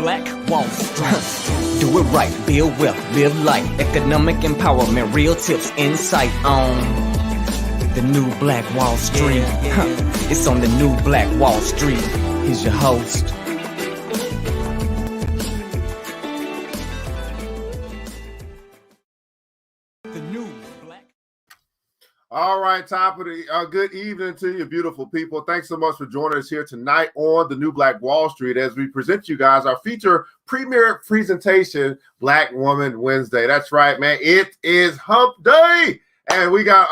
Black Wall Street. Do it right, build wealth, live life, economic empowerment, real tips, insight on the new Black Wall Street. It's on the new Black Wall Street. Here's your host. The new Black. All right, top of the good evening to you, beautiful people. Thanks so much for joining us here tonight on the new Black Wall Street as we present you guys our feature premiere presentation, Black Woman Wednesday. That's right, man. It is Hump Day. And we got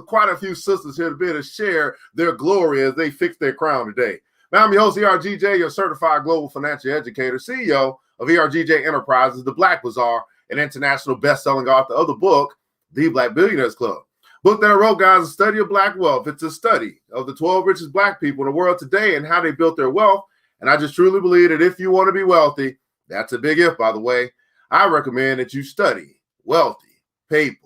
quite a few sisters here to be able to share their glory as they fix their crown today. Now, I'm your host, ERGJ, your certified global financial educator, CEO of ERGJ Enterprises, the Black Bazaar, an international best-selling author of the book, The Black Billionaires Club. Book that I wrote, guys, a study of Black wealth. It's a study of the 12 richest Black people in the world today and how they built their wealth. And I just truly believe that if you want to be wealthy, that's a big if, by the way, I recommend that you study wealthy people.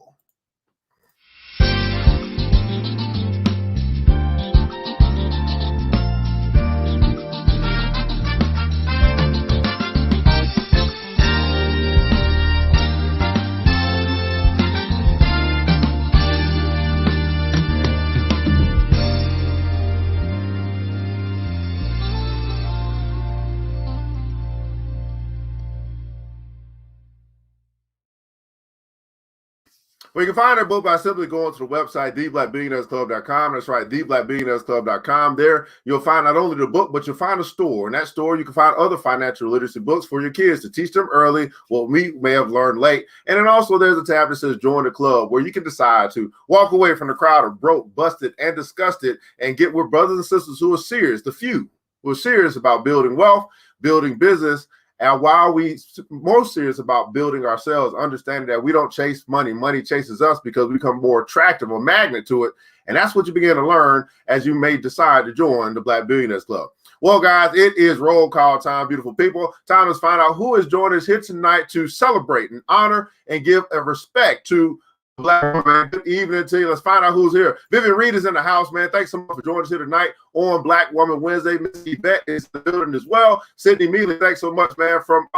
Well, you can find our book by simply going to the website, theblackbillionairesclub.com. That's right, theblackbillionairesclub.com. There, you'll find not only the book, but you'll find a store. In that store, you can find other financial literacy books for your kids to teach them early what we may have learned late. And then also there's a tab that says Join the Club, where you can decide to walk away from the crowd of broke, busted, and disgusted and get with brothers and sisters who are serious, the few who are serious about building wealth, building business, and while we most serious about building ourselves, understanding that we don't chase money. Money chases us because we become more attractive, a magnet to it. And that's what you begin to learn as you may decide to join the Black Billionaires Club. Well, guys, it is roll call time, beautiful people. Time to find out who is joining us here tonight to celebrate and honor and give a respect to Black woman. Good evening to you. Let's find out who's here. Vivian Reed is in the house, man. Thanks so much for joining us here tonight on Black Woman Wednesday. Miss Yvette is in the building as well. Sydney Mealy, thanks so much, man, from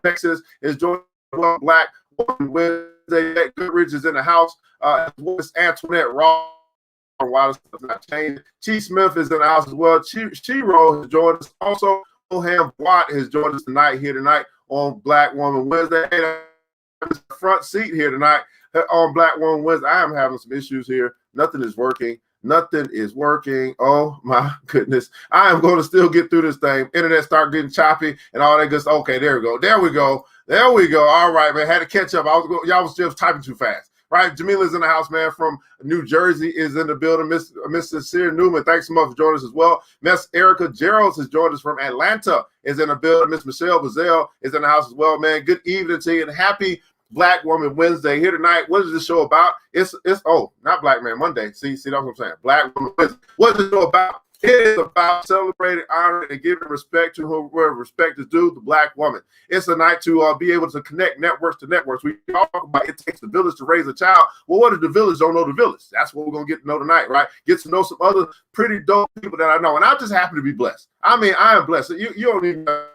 Texas is joining Black Woman Wednesday. Goodrich is in the house. As well as Antoinette Raw. While it's not changed. Chi Smith is in the house as well. Shiro has joined us. Also, Wilhelm Watt has joined us here tonight on Black Woman Wednesday. Front seat here tonight on Black Woman Wednesday. I am having some issues here. Nothing is working. Nothing is working. Oh my goodness. I am going to still get through this thing. Internet start getting choppy and all that good stuff. Okay, there we go. There we go. There we go. All right, man. Had to catch up. Y'all was just typing too fast. Right? Jamila's in the house, man, from New Jersey is in the building. Miss Sincere Newman, thanks so much for joining us as well. Miss Erica Gerald has joined us from Atlanta, is in the building. Miss Michelle Bazell is in the house as well, man. Good evening to you and happy Black Woman Wednesday here tonight. What is this show about? It's not Black Man Monday. See, that's what I'm saying. Black Woman Wednesday. What is this show about? It is about celebrating, honoring, and giving respect to whoever respect is due, the Black woman. It's a night to be able to connect networks to networks. We talk about it takes the village to raise a child. Well, what if the village don't know the village? That's what we're going to get to know tonight, right? Get to know some other pretty dope people that I know. And I'm just happy to be blessed. I mean, I am blessed. You don't even know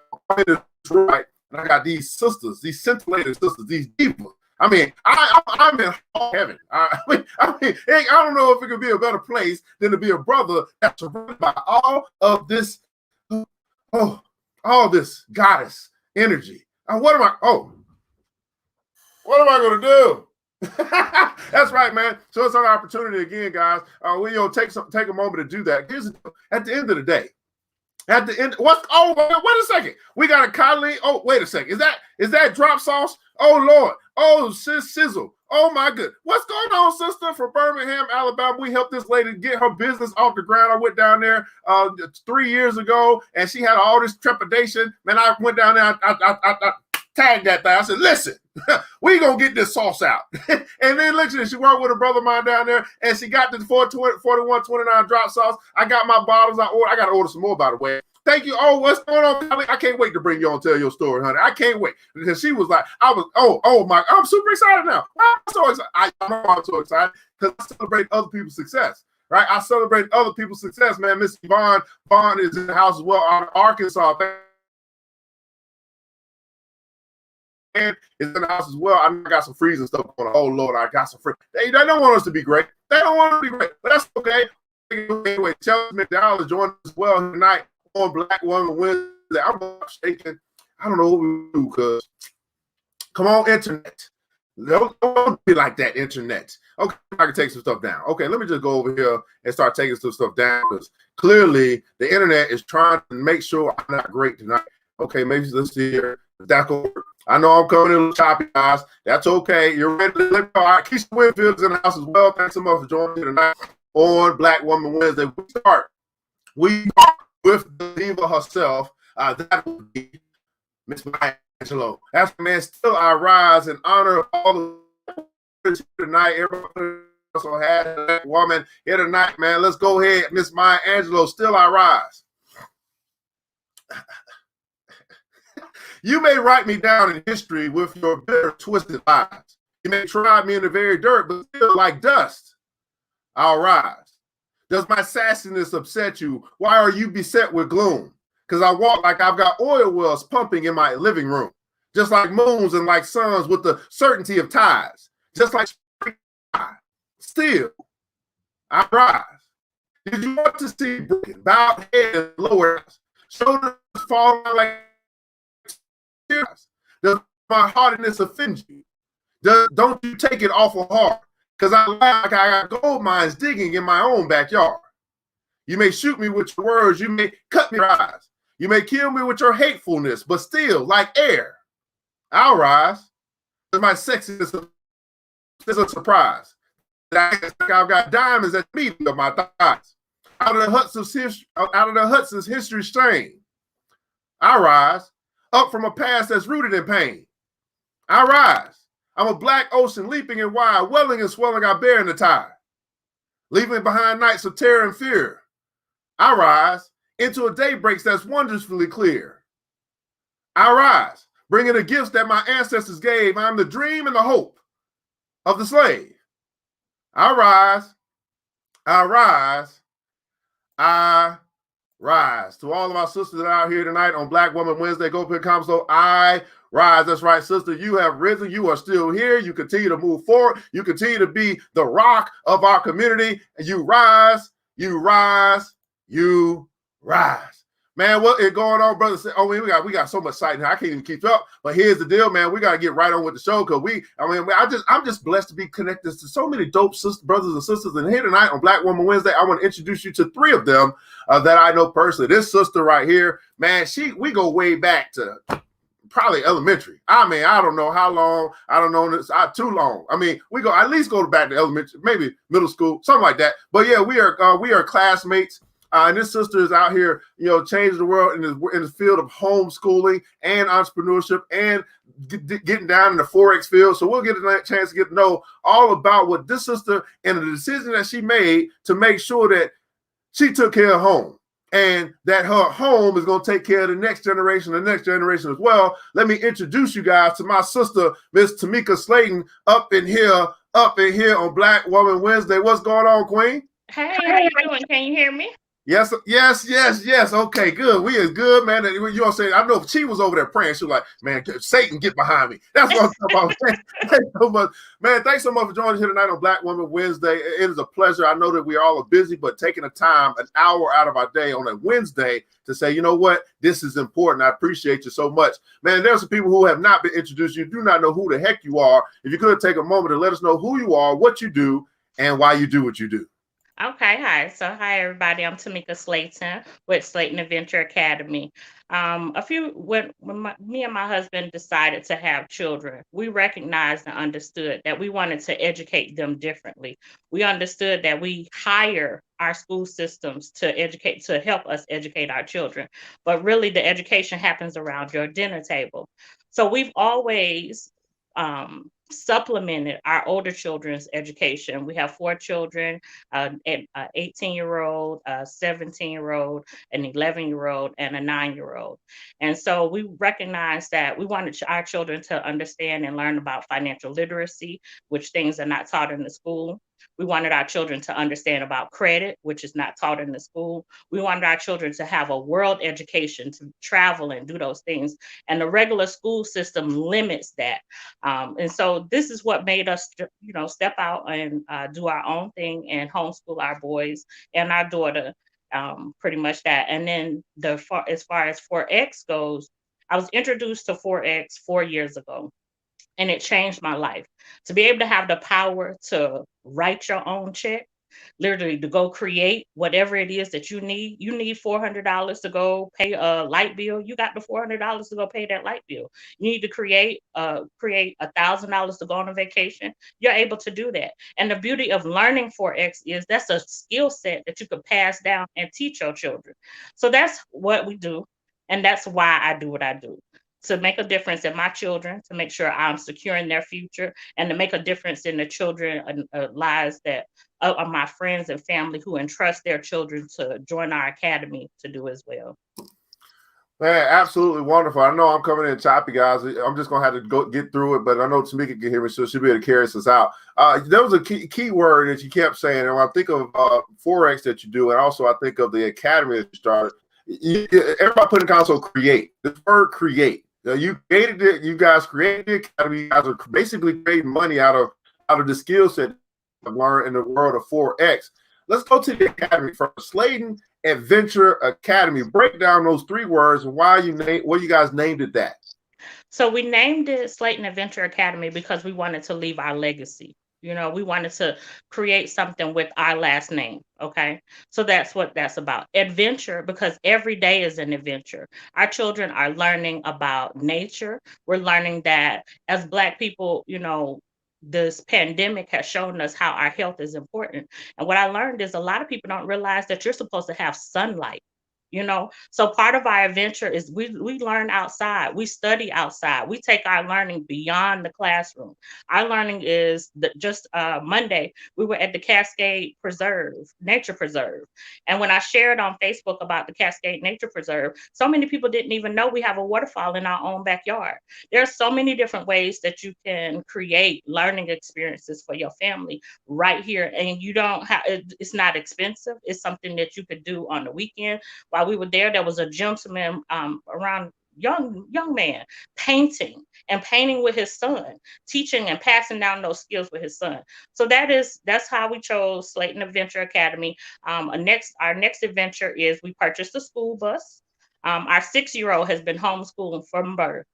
right. And I got these sisters, these scintillating sisters, these divas. I mean, I'm in heaven. I mean, I don't know if it could be a better place than to be a brother that's surrounded by all of this, all this goddess energy. What am I going to do? That's right, man. So it's an opportunity again, guys. We take a moment to do that. At the end of the day. At the end, wait a second. We got a colleague. Oh, wait a second. Is that drop sauce? Oh Lord. Oh, sis sizzle. Oh my good. What's going on, sister, from Birmingham, Alabama? We helped this lady get her business off the ground. I went down there 3 years ago, and she had all this trepidation. Man, I went down there. I tagged that thing. I said, listen, we gonna get this sauce out. And then literally, she worked with a brother of mine down there, and she got the 41.29 drop sauce. I got my bottles. I got to order some more, by the way. Thank you. Oh, what's going on, Kelly? I can't wait to bring you on and tell your story, honey. I can't wait. Because she was like, I'm super excited now. I'm so excited. I know I'm so excited because I celebrate other people's success. Right? I celebrate other people's success, man. Miss Yvonne is in the house as well, out of Arkansas. and is in the house as well. I got some freezing stuff going on. Oh Lord, I got some free. They don't want us to be great. They don't want us to be great, but that's okay. Anyway, Chelsea McDowell is joining us as well tonight on Black Woman Wednesday. I'm shaking. I don't know what we do, because come on, internet. Don't be like that, internet. Okay, I can take some stuff down. Okay, let me just go over here and start taking some stuff down, because clearly the internet is trying to make sure I'm not great tonight. Okay, maybe let's see here. That's cool. I know I'm coming in a little choppy, guys. That's okay. You're ready to let me know. All right, Keisha Winfield's in the house as well. Thanks so much for joining me tonight on Black Woman Wednesday. We start with the diva herself. That would be Miss Maya Angelou. That's the man. Still, I rise in honor of all the tonight. Everybody also had that woman here tonight, man. Let's go ahead, Miss Maya Angelou. Still, I rise. You may write me down in history with your bitter, twisted lies. You may try me in the very dirt, but still like dust, I'll rise. Does my sassiness upset you? Why are you beset with gloom? Because I walk like I've got oil wells pumping in my living room, just like moons and like suns with the certainty of tides, just like spring. Still, I rise. Did you want to see broken, bowed head and lower shoulders falling like tears? Does my hardiness offend you? Don't you take it awful hard? Because I laugh like I got gold mines digging in my own backyard. You may shoot me with your words. You may cut me eyes. You may kill me with your hatefulness, but still, like air, I'll rise. My sexiness is a surprise. I've got diamonds at the meeting of my thighs. Out of the Hudson's history strain, I rise. Up from a past that's rooted in pain, I rise. I'm a black ocean leaping and wide, welling and swelling, I bear in the tide. Leaving behind nights of terror and fear, I rise into a daybreak that's wondrously clear. I rise, bringing the gifts that my ancestors gave. I'm the dream and the hope of the slave. I rise, I rise, I rise. To all of our sisters that are out here tonight on Black Woman Wednesday, go pick comments. So I rise. That's right, sister. You have risen. You are still here. You continue to move forward. You continue to be the rock of our community. And you rise, you rise, you rise. Man, what is going on, brother? Oh, we got so much sight here. I can't even keep up. But here's the deal, man. We got to get right on with the show, because I'm just blessed to be connected to so many dope brothers and sisters. And here tonight on Black Woman Wednesday, I want to introduce you to 3 of them that I know personally. This sister right here, man, we go way back to probably elementary. I mean, I don't know how long. I don't know this. Too long. I mean, we at least go back to elementary, maybe middle school, something like that. But yeah, we are classmates. And this sister is out here, changing the world in the field of homeschooling and entrepreneurship and getting down in the Forex field. So we'll get a chance to get to know all about what this sister and the decision that she made to make sure that she took care of home and that her home is going to take care of the next generation as well. Let me introduce you guys to my sister, Miss Tumeka Slaton, up in here on Black Woman Wednesday. What's going on, Queen? Hey, how you doing? Can you hear me? Yes. Okay, good. We is good, man. You know what I'm saying? I know if she was over there praying, she was like, man, Satan, get behind me. That's what I'm talking about. Thanks so much. Man, thanks so much for joining us here tonight on Black Woman Wednesday. It is a pleasure. I know that we all are busy, but taking the time, an hour out of our day on a Wednesday to say, you know what, this is important. I appreciate you so much. Man, there's some people who have not been introduced. You do not know who the heck you are. If you could take a moment to let us know who you are, what you do, and why you do what you do. Okay, hi. So, hi everybody. I'm Tumeka Slaton with Slaton Adventure Academy. When me and my husband decided to have children, we recognized and understood that we wanted to educate them differently. We understood that we hire our school systems to help us educate our children, but really the education happens around your dinner table. So we've always supplemented our older children's education. We have 4 children, an 18-year-old, a 17-year-old, an 11-year-old, and a 9-year-old. And so we recognized that we wanted our children to understand and learn about financial literacy, which things are not taught in the school. We wanted our children to understand about credit, which is not taught in the school. We wanted our children to have a world education, to travel and do those things. And the regular school system limits that. And so this is what made us, step out and do our own thing and homeschool our boys and our daughter, pretty much that. And then as far as Forex goes, I was introduced to Forex 4 years ago, and it changed my life. To be able to have the power to write your own check, literally to go create whatever it is that you need. You need $400 to go pay a light bill. You got the $400 to go pay that light bill. You need to create $1,000 to go on a vacation. You're able to do that. And the beauty of learning Forex is that's a skill set that you could pass down and teach your children. So that's what we do. And that's why I do what I do, to make a difference in my children, to make sure I'm securing their future, and to make a difference in the children lives that of my friends and family who entrust their children to join our academy to do as well. Man, absolutely wonderful. I know I'm coming in choppy, guys. I'm just gonna have to go get through it, but I know Tumeka can hear me, so she'll be able to carry us out. There was a key word that you kept saying, and when I think of Forex that you do, and also I think of the academy that you started. Everybody put in console create. This word create. You created it. You guys created the academy. You guys are basically creating money out of the skill set I've learned in the world of Forex. Let's go to the academy first. Slaton Adventure Academy. Break down those 3 words and why you guys named it that. So we named it Slaton Adventure Academy because we wanted to leave our legacy. We wanted to create something with our last name. Okay. So that's what that's about. Adventure, because every day is an adventure. Our children are learning about nature. We're learning that as Black people, this pandemic has shown us how our health is important. And what I learned is a lot of people don't realize that you're supposed to have sunlight. So part of our adventure is we learn outside, we study outside, we take our learning beyond the classroom. Our learning is just Monday we were at the Cascade Nature Preserve, and when I shared on Facebook about the Cascade Nature Preserve, so many people didn't even know we have a waterfall in our own backyard. There are so many different ways that you can create learning experiences for your family right here, and you don't have it's not expensive. It's something that you could do on the weekend. While we were there was a gentleman around young man painting with his son, teaching and passing down those skills with his son. So that's how we chose Slaton Adventure Academy. Our next adventure is we purchased a school bus. Our 6-year-old has been homeschooled from birth.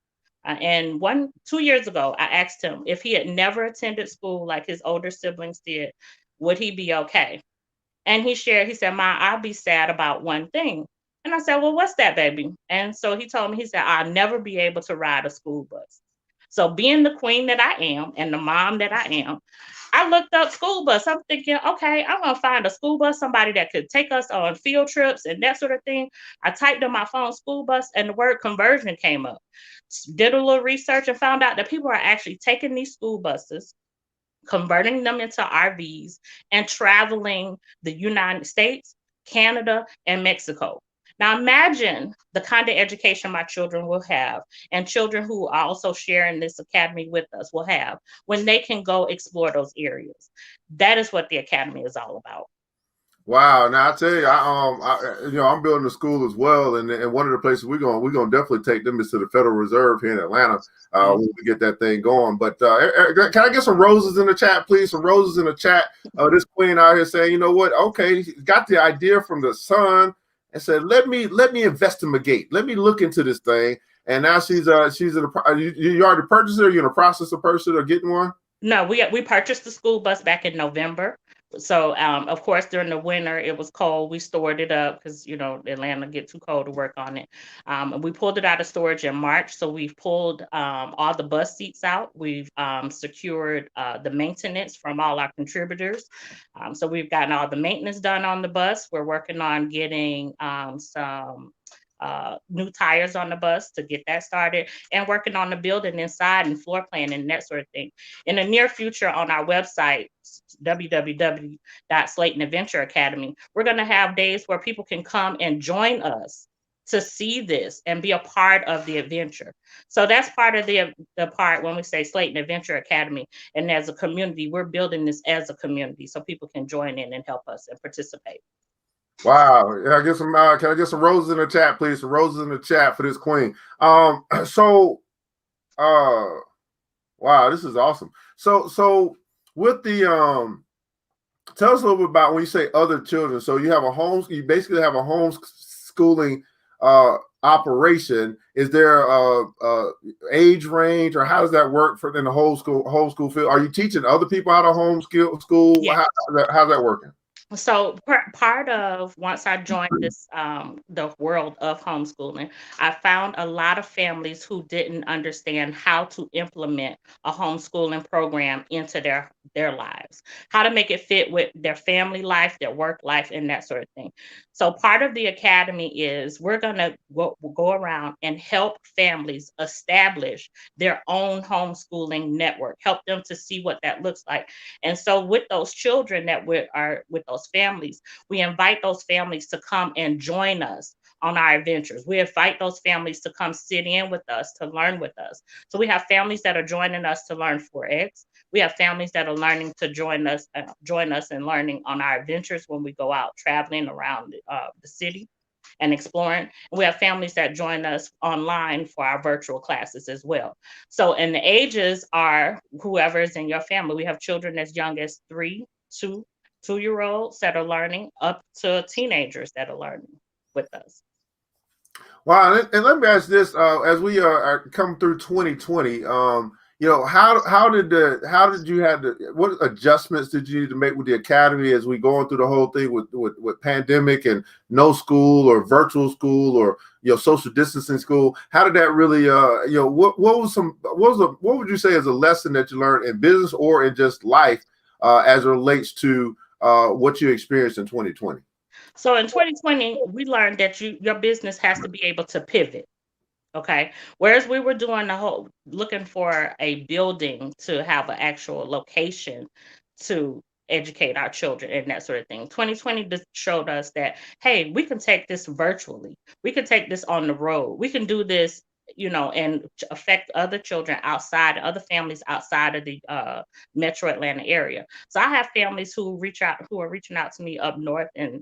And 2 years ago, I asked him if he had never attended school like his older siblings did, would he be okay? And he said, Ma, I'll be sad about one thing. And I said, well, what's that, baby? And so he told me, he said, I'll never be able to ride a school bus. So being the queen that I am and the mom that I am, I looked up school bus. I'm thinking, okay, I'm going to find a school bus, somebody that could take us on field trips and that sort of thing. I typed in my phone school bus and the word conversion came up. Did a little research and found out that people are actually taking these school buses, converting them into RVs, and traveling the United States, Canada, and Mexico. Now imagine the kind of education my children will have, and children who are also sharing this academy with us will have, when they can go explore those areas. That is what the academy is all about. Wow! Now I tell you, I'm building a school as well, and one of the places we're gonna definitely take them is to the Federal Reserve here in Atlanta when we get that thing going. But can I get some roses in the chat, please? Some roses in the chat. This queen out here saying, you know what? Okay, got the idea from the son and said, let me investigate, let me look into this thing. And now she's you already purchased it, or you're in the process of purchasing or getting one? No, we purchased the school bus back in November. So, of course, during the winter, it was cold. We stored it up because, Atlanta get too cold to work on it. And we pulled it out of storage in March. So we've pulled all the bus seats out. We've secured the maintenance from all our contributors. So we've gotten all the maintenance done on the bus. We're working on getting some new tires on the bus to get that started, and working on the building inside and floor planning and that sort of thing. In the near future, on our website, www.Slaton Adventure Academy, we're going to have days where people can come and join us to see this and be a part of the adventure. So that's part of the part when we say Slaton Adventure Academy. And as a community, we're building this as a community so people can join in and help us and participate. Wow. Yeah, I get some can I get some roses in the chat, please? Some roses in the chat for this queen. Wow, this is awesome. So with the tell us a little bit about when you say other children. So you have you basically have a homeschooling operation. Is there age range, or how does that work for in the homeschool field? Are you teaching other people how to homeschool? Yeah. How's that working? So part of, once I joined this the world of homeschooling, I found a lot of families who didn't understand how to implement a homeschooling program into their lives, how to make it fit with their family life, their work life, and that sort of thing. So part of the academy is we're gonna go around and help families establish their own homeschooling network, help them to see what that looks like. And so with those children that are with those families, we invite those families to come and join us on our adventures. We invite those families to come sit in with us, to learn with us. So we have families that are joining us to learn Forex. We have families that are learning to join us and learning on our adventures when we go out traveling around the city and exploring. And we have families that join us online for our virtual classes as well. So, and the ages are whoever's in your family. We have children as young as 2-year-olds that are learning, up to teenagers that are learning with us. Wow, and let me ask this: as we are come through 2020, how did you have to, what adjustments did you need to make with the academy as we going through the whole thing with pandemic and no school or virtual school or social distancing school? How did that really what would you say is a lesson that you learned in business or in just life as it relates to what you experienced in 2020? So in 2020, we learned that your business has to be able to pivot. Okay. Whereas we were doing looking for a building to have an actual location to educate our children and that sort of thing. 2020 just showed us that, hey, we can take this virtually. We can take this on the road. We can do this, and affect other children outside, other families outside of the metro Atlanta area. So I have families who are reaching out to me up north and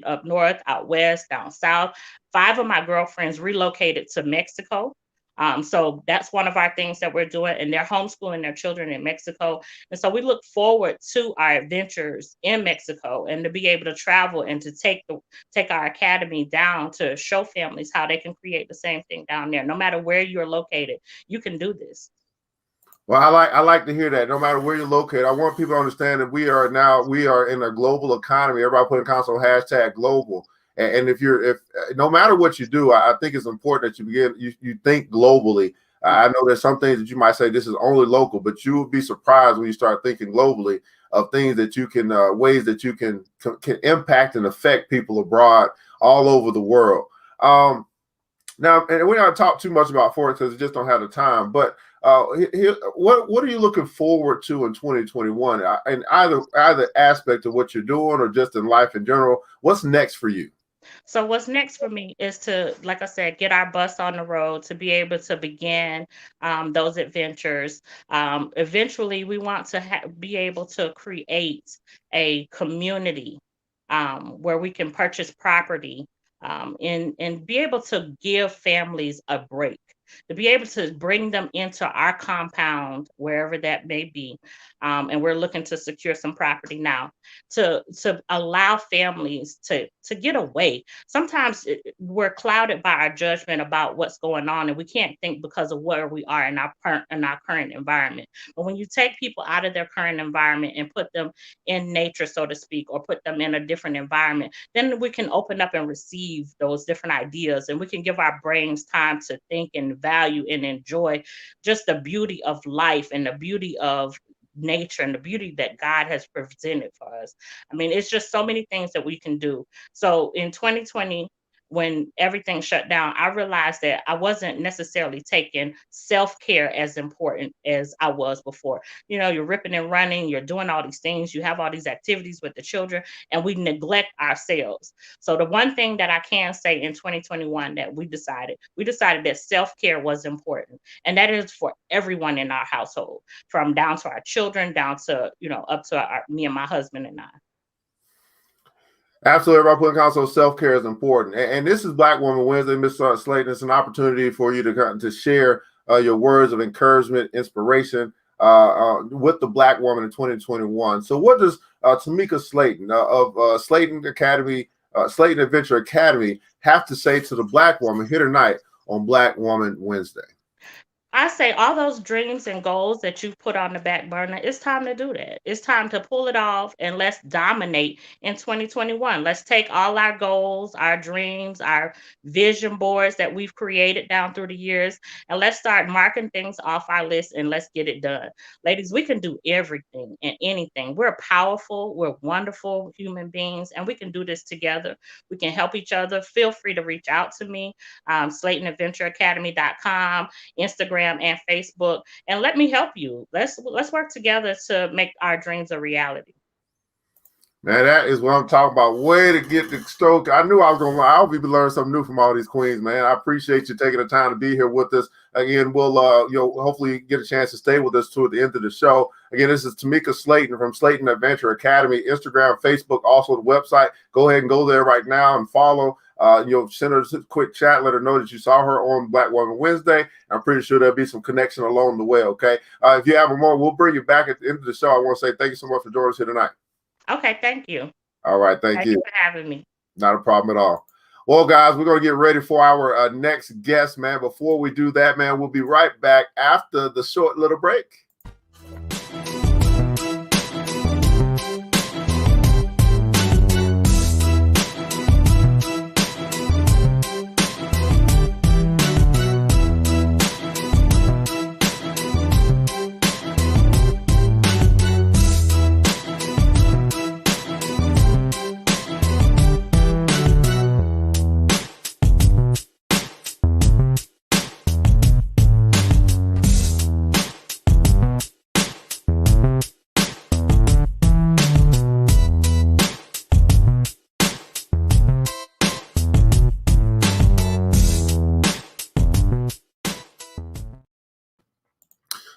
up north, out west, down south. 5 of my girlfriends relocated to Mexico. So that's one of our things that we're doing, and they're homeschooling their children in Mexico. And so we look forward to our adventures in Mexico and to be able to travel and to take our academy down to show families how they can create the same thing down there. No matter where you're located, you can do this. Well, I like to hear that. No matter where you're located, I want people to understand that we are in a global economy. Everybody put in console #global. And if no matter what you do, I think it's important that you think globally. I know there's some things that you might say this is only local, but you will be surprised when you start thinking globally of things that you can ways that you can impact and affect people abroad all over the world. Now, and we're not talk too much about Forex because we just don't have the time, but what are you looking forward to in 2021 in either aspect of what you're doing or just in life in general? What's next for you? So what's next for me is to, like I said, get our bus on the road, to be able to begin those adventures. Eventually, we want to be able to create a community where we can purchase property and be able to give families a break, to be able to bring them into our compound, wherever that may be. And we're looking to secure some property now to allow families to get away. Sometimes we're clouded by our judgment about what's going on, and we can't think because of where we are in our current environment. But when you take people out of their current environment and put them in nature, so to speak, or put them in a different environment, then we can open up and receive those different ideas, and we can give our brains time to think and value and enjoy just the beauty of life and the beauty of nature and the beauty that God has presented for us. I mean, it's just so many things that we can do. So in 2020, when everything shut down, I realized that I wasn't necessarily taking self-care as important as I was before. You're ripping and running, you're doing all these things, you have all these activities with the children, and we neglect ourselves. So the one thing that I can say in 2021 that we decided that self-care was important. And that is for everyone in our household, from down to our children, down to, up to me and my husband and I. Absolutely, everybody putting counsel, self-care is important. And this is Black Woman Wednesday, Ms. Slaton. It's an opportunity for you to share your words of encouragement, inspiration with the Black woman in 2021. So what does Tumeka Slaton of Slaton Academy, Slaton Adventure Academy have to say to the Black woman here tonight on Black Woman Wednesday? I say all those dreams and goals that you've put on the back burner, it's time to do that. It's time to pull it off and let's dominate in 2021. Let's take all our goals, our dreams, our vision boards that we've created down through the years, and let's start marking things off our list and let's get it done. Ladies, we can do everything and anything. We're powerful, we're wonderful human beings, and we can do this together. We can help each other. Feel free to reach out to me, SlatonAdventureAcademy.com, Instagram, and Facebook, and let me help you. Let's work together to make our dreams a reality. Man, that is what I'm talking about. Way to get the stroke. I knew I was going to I'll be learning something new from all these queens, man. I appreciate you taking the time to be here with us. Again, we'll hopefully get a chance to stay with us toward the end of the show. Again, this is Tumeka Slaton from Slaton Adventure Academy, Instagram, Facebook, also the website. Go ahead and go there right now and follow. Send her a quick chat, let her know that you saw her on Black Woman Wednesday. I'm pretty sure there'll be some connection along the way, okay? If you have more, we'll bring you back at the end of the show. I want to say thank you so much for joining us here tonight. Okay, thank you. All right, thank you for having me. Not a problem at all. Well, guys, we're going to get ready for our next guest, man. Before we do that, man, we'll be right back after the short little break.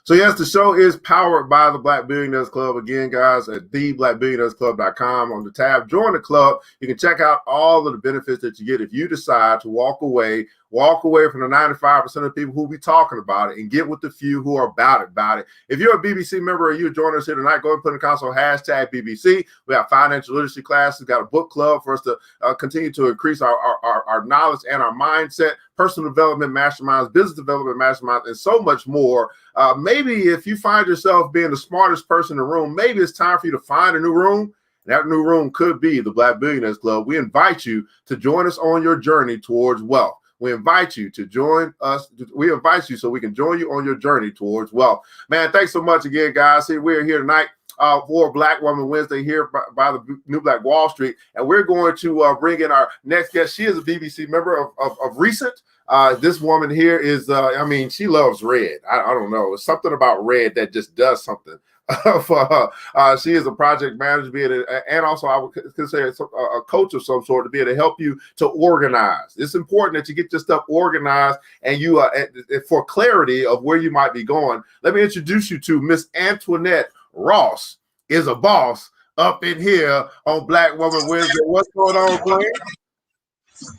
So yes, the show is powered by the Black Billionaires Club. Again, guys, at theblackbillionairesclub.com on the tab. Join the club. You can check out all of the benefits that you get if you decide to walk away from the 95% of people who will be talking about it and get with the few who are about it. If you're a BBC member or you join us here tonight, go ahead and put in the console hashtag BBC. We have financial literacy classes, got a book club for us to continue to increase our knowledge and our mindset, personal development masterminds, business development masterminds, and so much more. Maybe if you find yourself being the smartest person in the room, maybe it's time for you to find a new room. That new room could be the Black Billionaires Club. We invite you to join us on your journey towards wealth. We invite you to join us. We invite you so we can join you on your journey towards wealth. Man, thanks so much again, guys. We're here tonight for Black Woman Wednesday here by the New Black Wall Street. And we're going to bring in our next guest. She is a BBC member of recent. This woman here is, she loves red. I don't know. It's something about red that just does something for her. She is a project manager, and also I would consider a coach of some sort to be able to help you to organize. It's important that you get your stuff organized and you for clarity of where you might be going. Let me introduce you to Miss Antoinette Ross is a boss up in here on Black Woman Wednesday. What's going on, Glenn?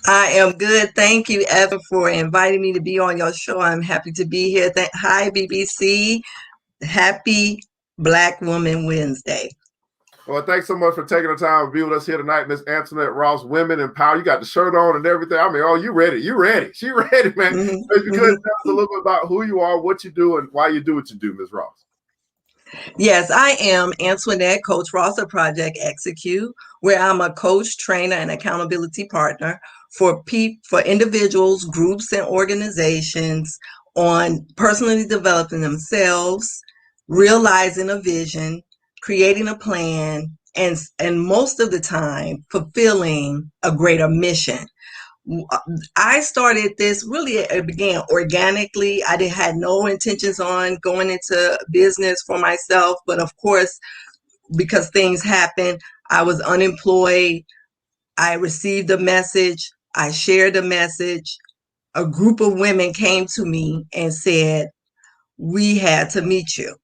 I am good. Thank you, Evan, for inviting me to be on your show. I'm happy to be here. Hi, BBC. Happy Black Woman Wednesday. Well, thanks so much for taking the time to be with us here tonight, Miss Antoinette Ross, Women in Power. You got the shirt on and everything. You ready. You ready. She ready, man. Mm-hmm. If you could tell us a little bit about who you are, what you do, and why you do what you do, Ms. Ross. Yes, I am Antoinette, Coach Ross of Project Execute, where I'm a coach, trainer, and accountability partner for individuals, groups, and organizations on personally developing themselves, realizing a vision, creating a plan, and most of the time fulfilling a greater mission. I started this really, it began organically. I had no intentions on going into business for myself, but of course, because things happened, I was unemployed. I received a message. I shared a message. A group of women came to me and said, we had to meet you.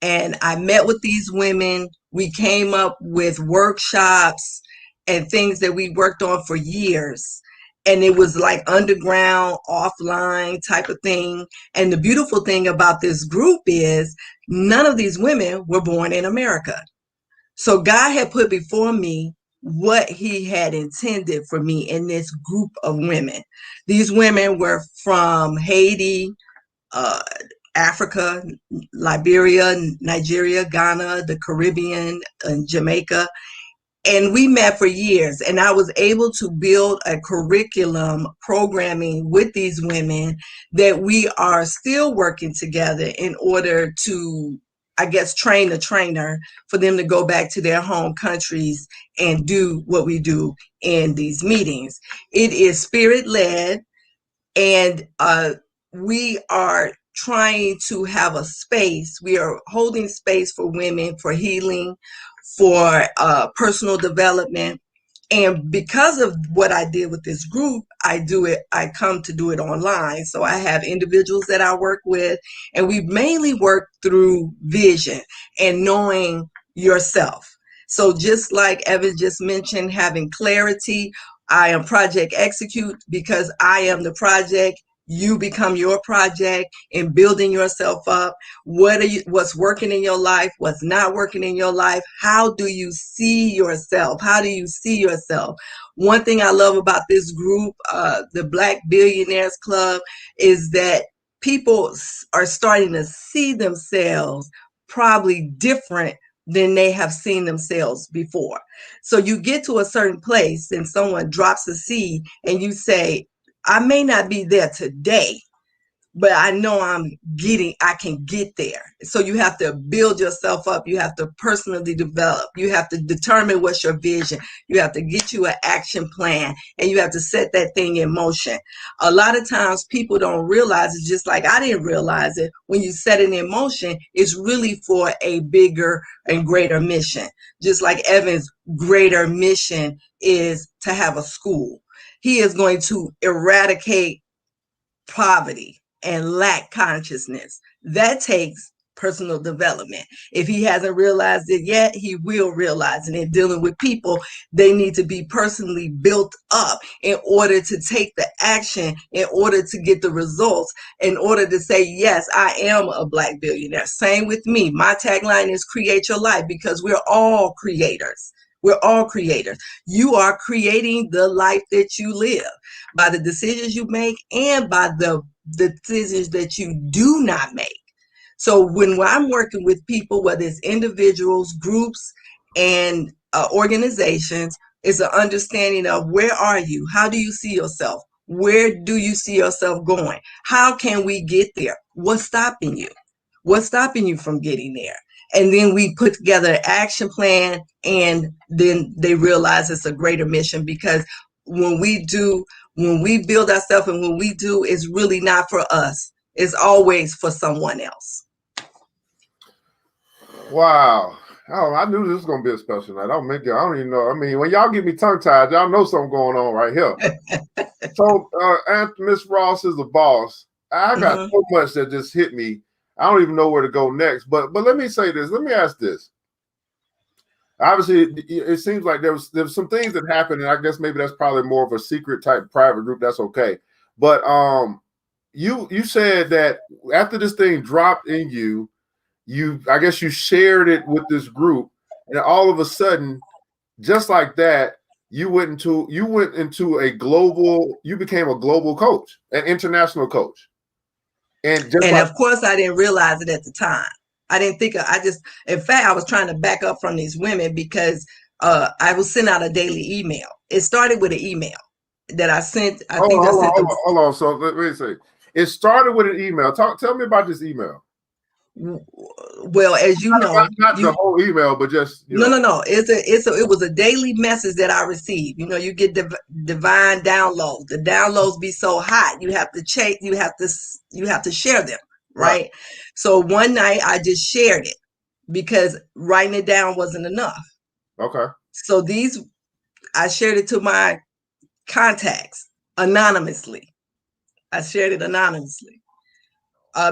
And I met with these women. We came up with workshops and things that we worked on for years. And it was like underground, offline type of thing. And the beautiful thing about this group is none of these women were born in America. So God had put before me what he had intended for me in this group of women. These women were from Haiti, uh, Africa, Liberia, Nigeria, Ghana, the Caribbean, and Jamaica. And we met for years, and I was able to build a curriculum programming with these women that we are still working together in order to, I guess, train the trainer for them to go back to their home countries and do what we do in these meetings. It is spirit-led, and we are trying to have a space. We are holding space for women, for healing, for personal development. And because of what I did with this group, I come to do it online. So I have individuals that I work with, and we mainly work through vision and knowing yourself. So just like Evan just mentioned, having clarity, I am Project Execute because I am the project. You become your project in building yourself up. What's working in your life? What's not working in your life? How do you see yourself? How do you see yourself? One thing I love about this group, the Black Billionaires Club, is that people are starting to see themselves probably different than they have seen themselves before. So you get to a certain place and someone drops a seed and you say, I may not be there today, but I know I can get there. So you have to build yourself up. You have to personally develop. You have to determine what's your vision. You have to get you an action plan, and you have to set that thing in motion. A lot of times people don't realize it, just like I didn't realize it. When you set it in motion, it's really for a bigger and greater mission. Just like Evan's greater mission is to have a school. He is going to eradicate poverty and lack consciousness. That takes personal development. If he hasn't realized it yet, he will realize it. In dealing with people, they need to be personally built up in order to take the action, in order to get the results, in order to say, yes, I am a Black billionaire. Same with me. My tagline is create your life, because we're all creators. We're all creators. You are creating the life that you live by the decisions you make and by the decisions that you do not make. So when I'm working with people, whether it's individuals, groups, and organizations, it's an understanding of where are you? How do you see yourself? Where do you see yourself going? How can we get there? What's stopping you? What's stopping you from getting there? And then we put together an action plan, and then they realize it's a greater mission, because when we build ourselves and when we do, it's really not for us. It's always for someone else. Wow. Oh, I knew this was going to be a special night. I don't even know. I mean, when y'all get me tongue-tied, y'all know something going on right here. So, Miss Ross is the boss. I got so much that just hit me. I don't even know where to go next. But let me say this. Let me ask this. Obviously, it seems like there's some things that happened, and I guess maybe that's probably more of a secret type private group. That's okay. But you said that after this thing dropped in you, I guess you shared it with this group, and all of a sudden, just like that, you went into a global. You became a global coach, an international coach, and of course, I didn't realize it at the time. I didn't think. In fact, I was trying to back up from these women because I was sent out a daily email. It started with an email that I sent. Hold on. So let me say, it started with an email. Tell me about this email. Well, as you know, Not the whole email, but just no. It was a daily message that I received. You know, you get divine downloads. The downloads be so hot, you have to check. You have to share them, right? So one night I just shared it because writing it down wasn't enough. Okay. So I shared it to my contacts anonymously. I shared it anonymously.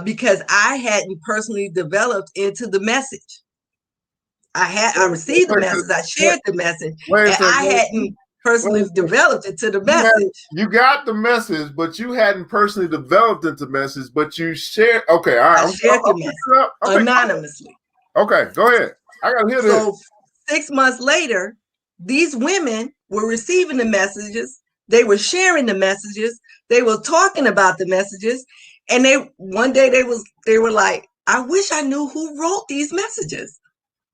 Because I hadn't personally developed into the message. I received the message, I shared the message, and I hadn't personally developed into the message. You got the message, but you hadn't personally developed into the message, but you shared. Okay, all right. I shared the message anonymously. Okay, go ahead. I gotta hear this. So 6 months later, these women were receiving the messages. They were sharing the messages. They were talking about the messages. And one day they were like, I wish I knew who wrote these messages.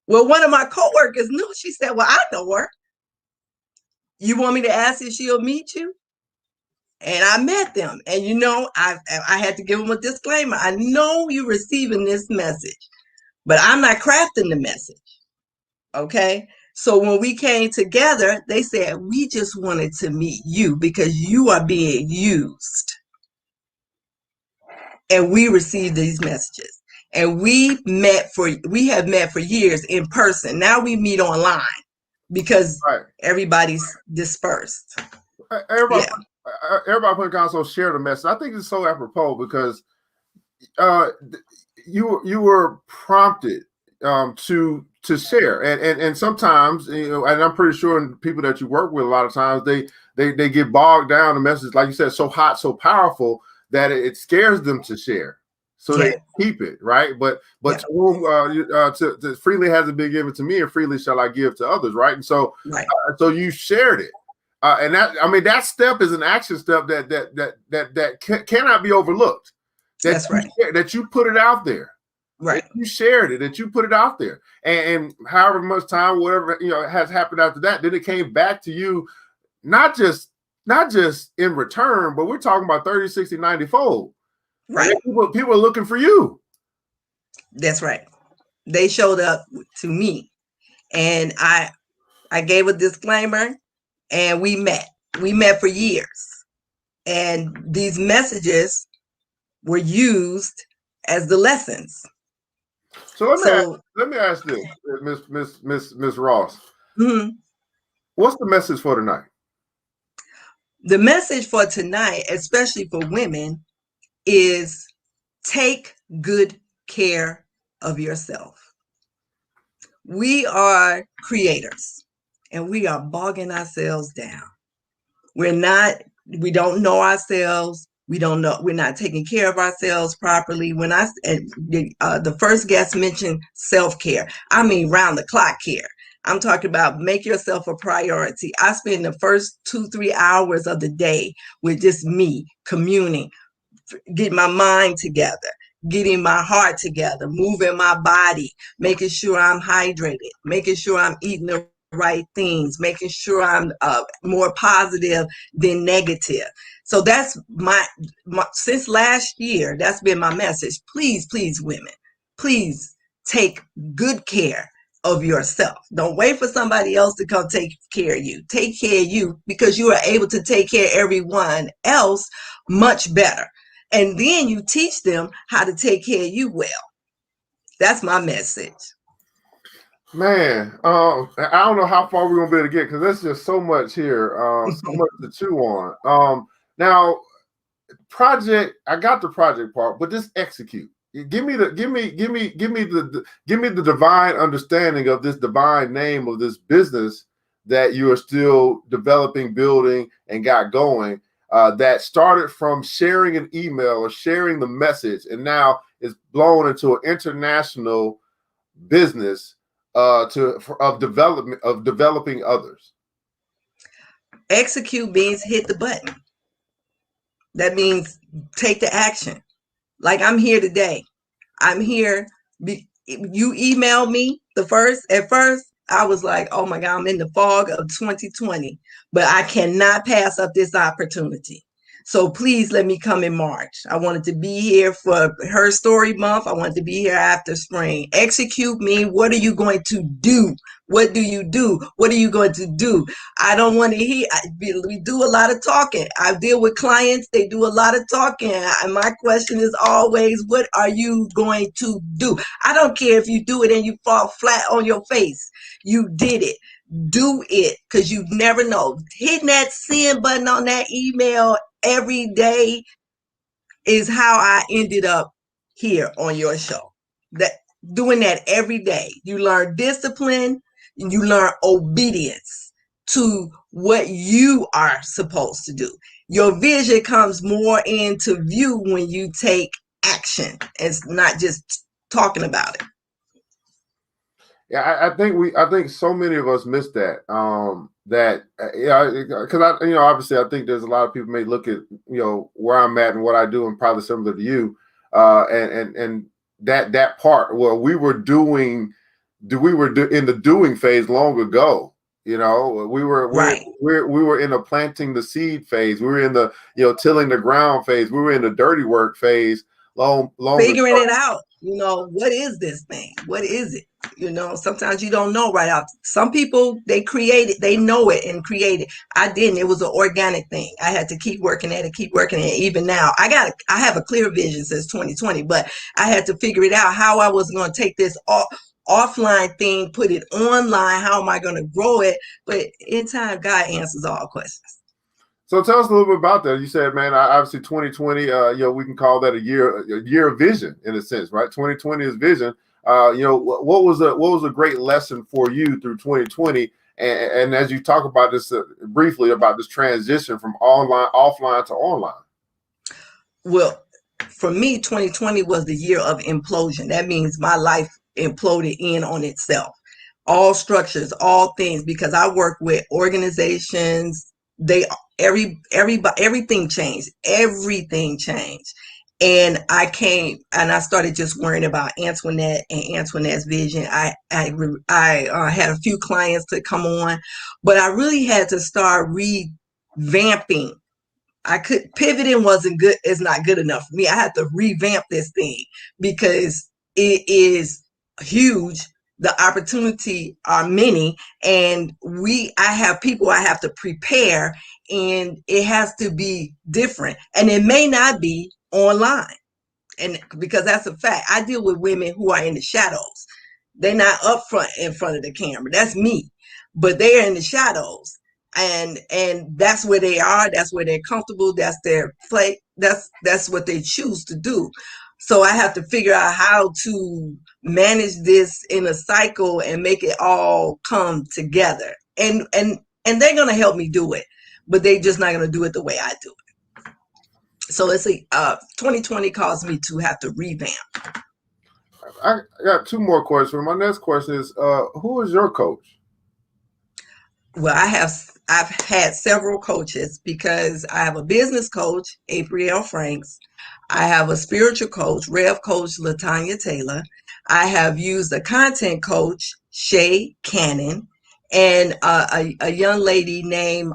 Well, one of my coworkers knew. She said, well, I know her. You want me to ask if she'll meet you? And I met them. And you know, I had to give them a disclaimer. I know you're receiving this message, but I'm not crafting the message. Okay. So when we came together, they said, we just wanted to meet you because you are being used. And we received these messages, and we have met for years in person. Now we meet online because everybody's dispersed. Everybody put console share the message. I think it's so apropos because you were prompted to share, and sometimes, you know, and I'm pretty sure people that you work with a lot of times they get bogged down. The message, like you said, so hot, so powerful that it scares them to share, so they keep it, right? But to whom to freely has it been given to me, and freely shall I give to others, right? And so so you shared it, and that step is an action step that cannot be overlooked. That's right. That you put it out there, right? You shared it, that you put it out there, and however much time, whatever has happened after that, then it came back to you, not just in return, but we're talking about 30, 60, 90 fold. Right. People are looking for you. That's right. They showed up to me, and I gave a disclaimer, and we met. We met for years, and these messages were used as the lessons. So let me ask this, Miss Ross. Mm-hmm. What's the message for tonight? The message for tonight, especially for women, is take good care of yourself. We are creators, and we are bogging ourselves down. We don't know ourselves. We're not taking care of ourselves properly. When the first guest mentioned self-care, I mean round the clock care. I'm talking about make yourself a priority. I spend the first 2-3 hours of the day with just me communing, getting my mind together, getting my heart together, moving my body, making sure I'm hydrated, making sure I'm eating the right things, making sure I'm more positive than negative. So that's my since last year, that's been my message. Please, women, please take good care of yourself. Don't wait for somebody else to come take care of you. Take care of you, because you are able to take care of everyone else much better. And then you teach them how to take care of you well. That's my message. Man, I don't know how far we're gonna be able to get, because there's just so much here, so much to chew on. Now, I got the project part, but just execute. Give me the divine understanding of this divine name of this business that you are still developing, building, and got going. That started from sharing an email or sharing the message, and now is blown into an international business of developing others. Execute means hit the button. That means take the action. Like I'm here today. I'm here. You emailed me at first, I was like, oh my God, I'm in the fog of 2020, but I cannot pass up this opportunity. So please let me come in March. I wanted to be here for Her Story Month. I wanted to be here after spring. Execute me. What are you going to do? What do you do? What are you going to do? I don't want to hear. We do a lot of talking. I deal with clients. They do a lot of talking. And my question is always, what are you going to do? I don't care if you do it and you fall flat on your face. You did it. Do it, because you never know. Hitting that send button on that email every day is how I ended up here on your show. That doing that every day, you learn discipline and you learn obedience to what you are supposed to do. Your vision comes more into view when you take action. It's not just talking about it. Yeah, I think so many of us miss that. Because obviously I think there's a lot of people may look at where I'm at and what I do and probably similar to you, and that part where we were in the doing phase long ago. We were in a planting the seed phase. We were in the tilling the ground phase. We were in the dirty work phase long figuring ago. it out. What is this thing? What is it? Sometimes you don't know right out. Some people, they create it, they know it and create it. I didn't. It was an organic thing. I had to keep working at it. Even now, I have a clear vision since 2020, but I had to figure it out how I was going to take this offline thing, put it online. How am I going to grow it? But in time, God answers all questions. So tell us a little bit about that. You said, man, obviously 2020, we can call that a year of vision in a sense, right? 2020 is vision. What was a great lesson for you through 2020? And as you talk about this briefly about this transition from offline to online. Well, for me, 2020 was the year of implosion. That means my life imploded in on itself. All structures, all things, because I work with organizations. Everything changed. Everything changed. And I started just worrying about Antoinette and Antoinette's vision. I had a few clients to come on, but I really had to start revamping. Pivoting wasn't good. It's not good enough for me. I had to revamp this thing because it is huge. The opportunity are many, and I have people I have to prepare, and it has to be different, and it may not be online. And because that's a fact, I deal with women who are in the shadows. They're not up front in front of the camera. That's me, but they're in the shadows, and that's where they are. That's where they're comfortable. That's their play. That's what they choose to do. So I have to figure out how to manage this in a cycle and make it all come together. And they're going to help me do it, but they're just not going to do it the way I do it. So let's see, 2020 caused me to have to revamp. I got two more questions. My next question is, who is your coach? Well, I've had several coaches because I have a business coach, April Franks. I have a spiritual coach, Rev Coach Latanya Taylor. I have used a content coach, Shay Cannon, and a young lady named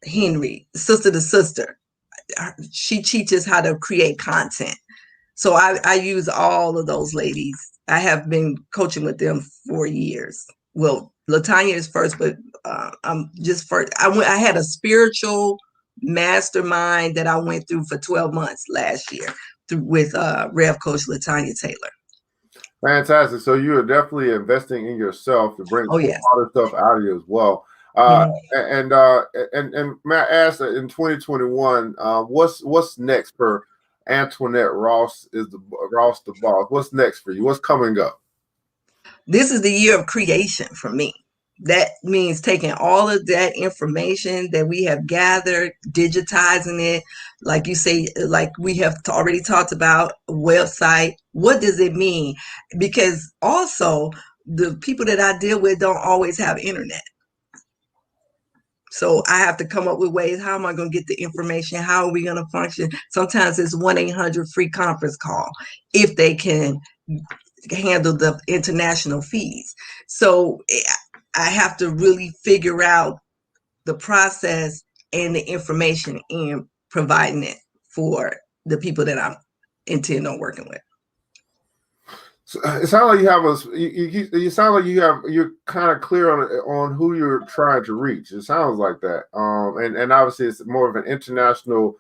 Henry, Sister to Sister. She teaches how to create content. So I use all of those ladies. I have been coaching with them for years. Well, Latanya is first, but I'm just first. I had a spiritual mastermind that I went through for 12 months last year with Rev Coach Latanya Taylor. Fantastic. So you are definitely investing in yourself to bring yes. all this stuff out of you as well. And may I ask, in 2021, what's next for Antoinette Ross? Ross the boss? What's next for you? What's coming up? This is the year of creation for me. That means taking all of that information that we have gathered, digitizing it, like you say, like we have already talked about, website. What does it mean? Because also the people that I deal with don't always have internet. So I have to come up with ways. How am I going to get the information? How are we going to function? Sometimes it's 1-800 free conference call if they can handle the international fees. So I have to really figure out the process and the information and providing it for the people that I'm intend on working with. So it sounds like you have you sound like you're kind of clear on who you're trying to reach. It sounds like that. And obviously it's more of an international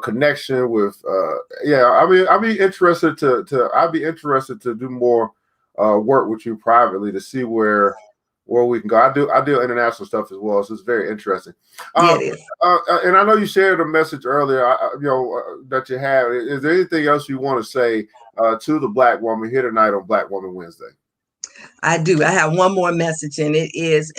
connection with I mean I'd be interested to do more work with you privately to see where we can go. I do international stuff as well, so it's very interesting. Yeah, it is. And I know you shared a message earlier, that you have. Is there anything else you want to say to the Black woman here tonight on Black Woman Wednesday? I do. I have one more message, and it is,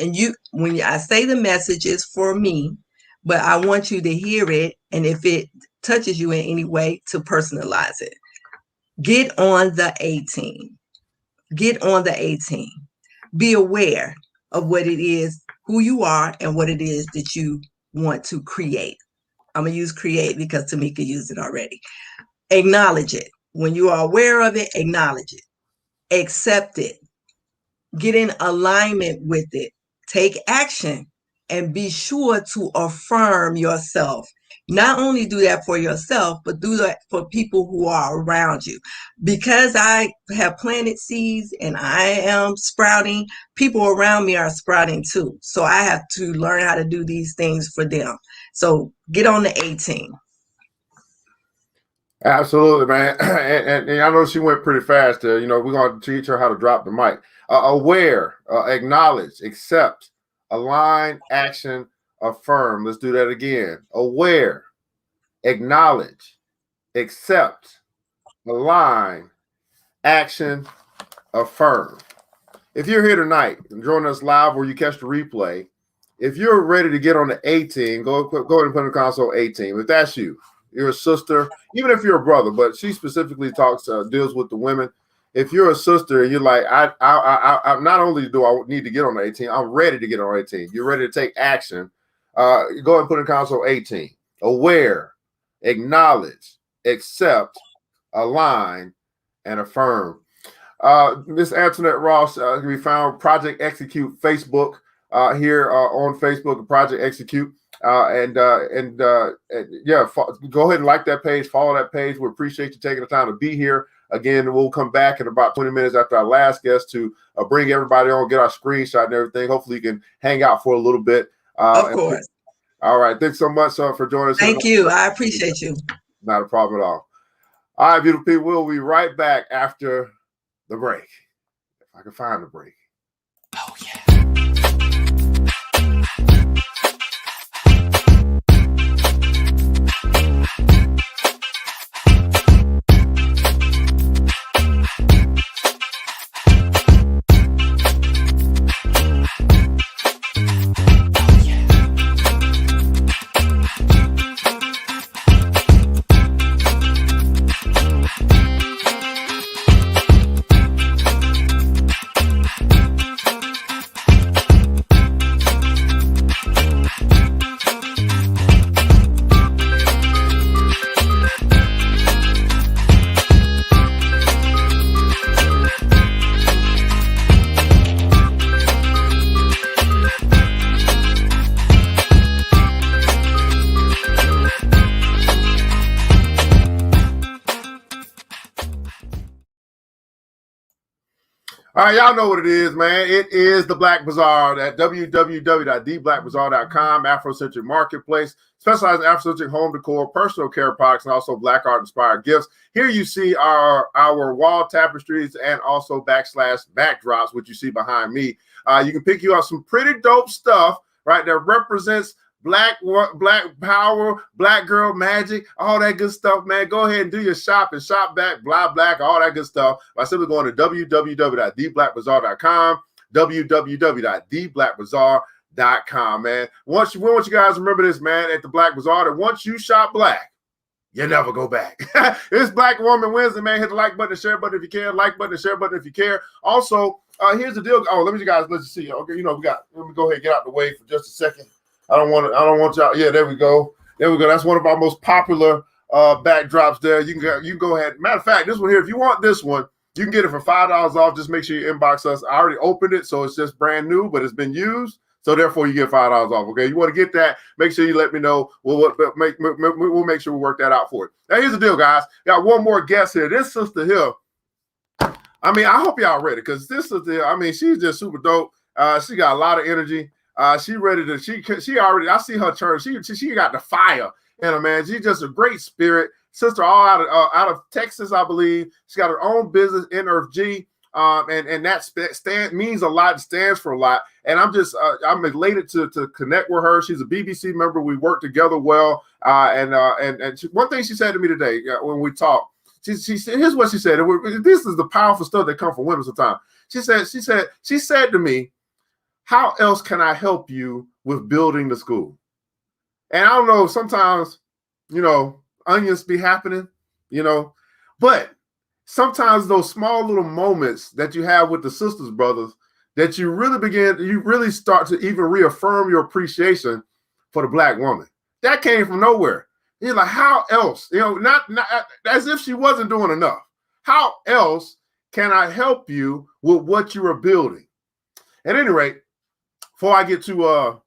when I say the message is for me, but I want you to hear it, and if it touches you in any way, to personalize it. Get on the 18. Get on the 18. Be aware of what it is, who you are, and what it is that you want to create. I'm going to use create because Tumeka used it already. Acknowledge it. When you are aware of it, acknowledge it. Accept it. Get in alignment with it. Take action and be sure to affirm yourself. Not only do that for yourself, but do that for people who are around you. Because I have planted seeds and I am sprouting, people around me are sprouting too. So I have to learn how to do these things for them. So get on the 18. Absolutely, man. And I know she went pretty fast there. We're going to teach her how to drop the mic. Aware, acknowledge, accept, align, action, affirm. Let's do that again. Aware, acknowledge, accept, align, action, affirm. If you're here tonight and join us live or you catch the replay, if you're ready to get on the 18, go ahead and put in the console 18. If that's you, you're a sister, even if you're a brother, but she specifically deals with the women. If you're a sister and you're like, I not only do I need to get on the 18, I'm ready to get on 18. You're ready to take action. Go ahead and put in console 18. Aware, acknowledge, accept, align, and affirm. Miss Antoinette Ross can be found Project Execute Facebook here on Facebook, Project Execute. Go ahead and like that page, follow that page. We appreciate you taking the time to be here. Again, we'll come back in about 20 minutes after our last guest to bring everybody on, get our screenshot and everything. Hopefully you can hang out for a little bit. Of course. All right. Thanks so much for joining us. Thank you. I appreciate you. Not a problem at all. All right, beautiful people. We'll be right back after the break. If I can find the break. Oh, yeah. All right, y'all know what it is, man. It is the Black Bazaar at www.theblackbazaar.com, Afrocentric marketplace, specializing in Afrocentric home decor, personal care products, and also Black art-inspired gifts. Here you see our wall tapestries and also backdrops, which you see behind me. You can pick you up some pretty dope stuff, right, that represents Black power, Black girl magic, all that good stuff, man. Go ahead and do your shopping. Shop back, black, all that good stuff by simply going to www.theblackbazaar.com, www.theblackbazaar.com, man. We want you guys to remember this, man, at the Black Bazaar, that once you shop Black, you never go back. It's Black Woman Wednesday, man. Hit the like button, the share button if you care. Like button, the share button if you care. Also, here's the deal. Oh, let's see. Okay, let me go ahead and get out the way for just a second. I don't want y'all. Yeah, there we go. That's one of our most popular backdrops there. You can go ahead. Matter of fact, this one here, if you want this one, you can get it for $5 off. Just make sure you inbox us. I already opened it, so it's just brand new, but it's been used. So therefore, you get $5 off. Okay, you want to get that? Make sure you let me know. We'll make sure we work that out for you. Now, here's the deal, guys. Got one more guest here. This sister here. I mean, I hope y'all ready because this sister. I mean, she's just super dope. She got a lot of energy. She ready to. She already. I see her turn. She got the fire in her, man. She's just a great spirit. Sister, all out of Texas, I believe. She got her own business, NRG. And that means a lot, stands for a lot. And I'm elated to connect with her. She's a BBC member. We work together well. One thing she said to me today when we talked, she said, here's what she said. This is the powerful stuff that comes from women sometimes. She said to me, how else can I help you with building the school? And I don't know, sometimes, onions be happening, but sometimes those small little moments that you have with the sisters, brothers, that you really start to even reaffirm your appreciation for the Black woman. That came from nowhere. You're like, how else? Not as if she wasn't doing enough. How else can I help you with what you are building? At any rate, before I get too much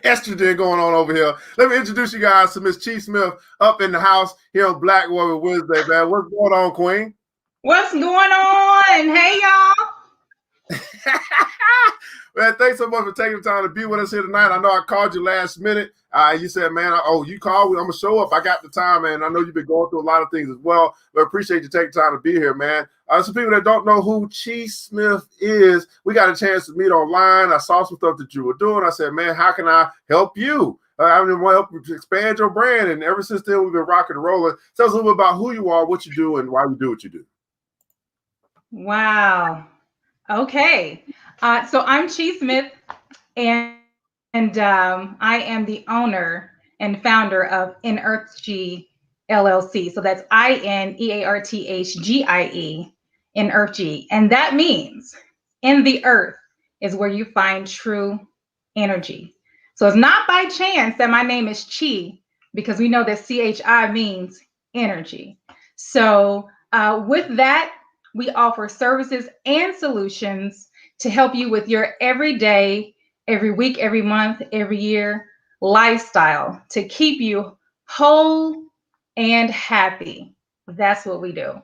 estrogen going on over here, let me introduce you guys to Miss Chi Smith up in the house here on Black Woman Wednesday, man. What's going on, Queen? What's going on? Hey, y'all. Man, thanks so much for taking the time to be with us here tonight. I know I called you last minute. You said, man, you called me. I'm going to show up. I got the time, man. I know you've been going through a lot of things as well, but appreciate you taking time to be here, man. Some people that don't know who Chi Smith is, we got a chance to meet online. I saw some stuff that you were doing. I said, man, how can I help you? I want to help you expand your brand. And ever since then, we've been rocking and rolling. Tell us a little bit about who you are, what you do, and why you do what you do. Wow. Okay. So I'm Chi Smith, and I am the owner and founder of NRG LLC. So that's INEARTHGIE, NRG. And that means in the earth is where you find true energy. So it's not by chance that my name is Chi, because we know that CHI means energy. So with that, we offer services and solutions to help you with your everyday, every week, every month, every year lifestyle to keep you whole and happy. That's what we do.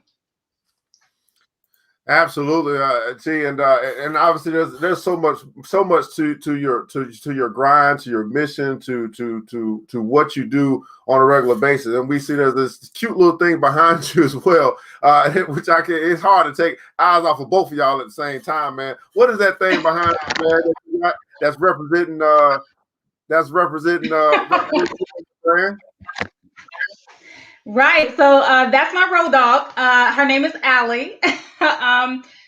Absolutely, T, and obviously there's so much to your grind, to your mission, to what you do on a regular basis, and we see there's this cute little thing behind you as well, which it's hard to take eyes off of both of y'all at the same time, man. What is that thing behind you, man, that's representing brand? Right. So that's my road dog. Her name is Allie.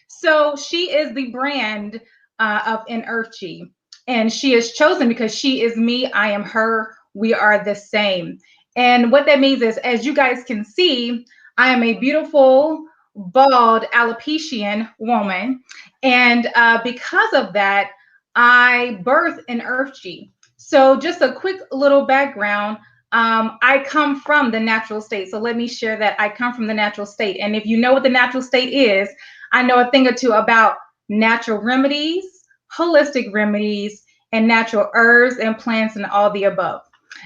So she is the brand of NRG. And she is chosen because she is me. I am her. We are the same. And what that means is, as you guys can see, I am a beautiful, bald, alopecian woman. And because of that, I birthed NRG. So just a quick little background. I come from the natural state. So let me share that I come from the natural state. And if you know what the natural state is, I know a thing or two about natural remedies, holistic remedies, and natural herbs and plants and all the above.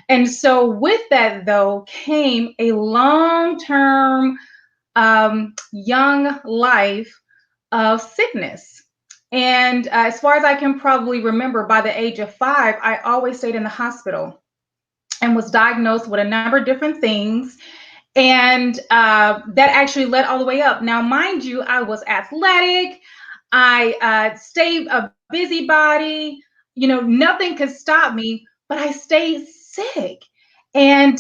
And so with that, though, came a long-term young life of sickness. And as far as I can probably remember, by the age of 5, I always stayed in the hospital and was diagnosed with a number of different things. And that actually led all the way up. Now, mind you, I was athletic. I stayed a busybody. Nothing could stop me, but I stayed sick. And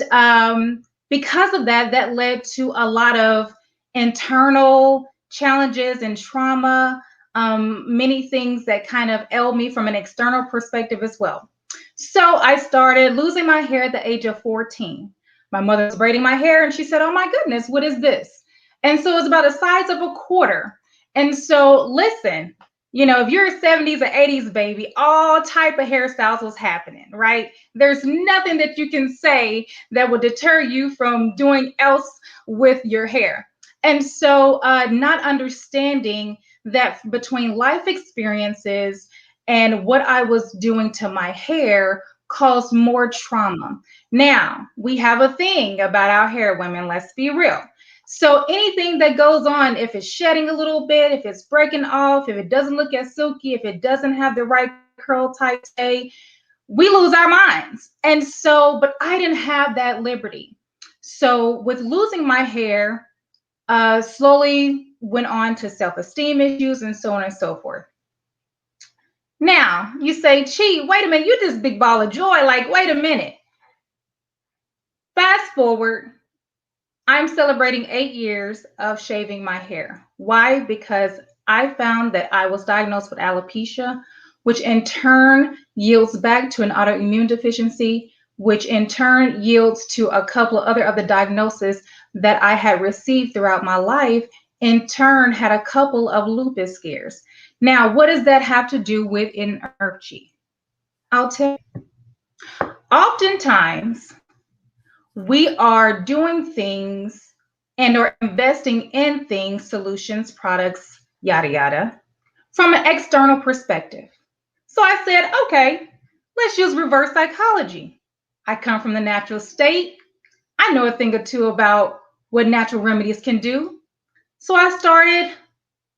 because of that, that led to a lot of internal challenges and trauma, many things that kind of ailed me from an external perspective as well. So I started losing my hair at the age of 14. My mother was braiding my hair and she said, oh my goodness, what is this? And so it was about the size of a quarter. And so listen, if you're a 70s or 80s baby, all type of hairstyles was happening, right? There's nothing that you can say that would deter you from doing else with your hair. And so not understanding that between life experiences and what I was doing to my hair caused more trauma. Now, we have a thing about our hair, women, let's be real. So anything that goes on, if it's shedding a little bit, if it's breaking off, if it doesn't look as silky, if it doesn't have the right curl type stay, we lose our minds. And so, but I didn't have that liberty. So with losing my hair, slowly went on to self-esteem issues and so on and so forth. Now you say, gee, wait a minute, you're this big ball of joy. Like, wait a minute. Fast forward, I'm celebrating 8 years of shaving my hair. Why? Because I found that I was diagnosed with alopecia, which in turn yields back to an autoimmune deficiency, which in turn yields to a couple of other diagnoses that I had received throughout my life, in turn had a couple of lupus scares. Now, what does that have to do with inertia? I'll tell you. Oftentimes, we are doing things and are investing in things, solutions, products, yada, yada, from an external perspective. So I said, okay, let's use reverse psychology. I come from the natural state. I know a thing or two about what natural remedies can do. So I started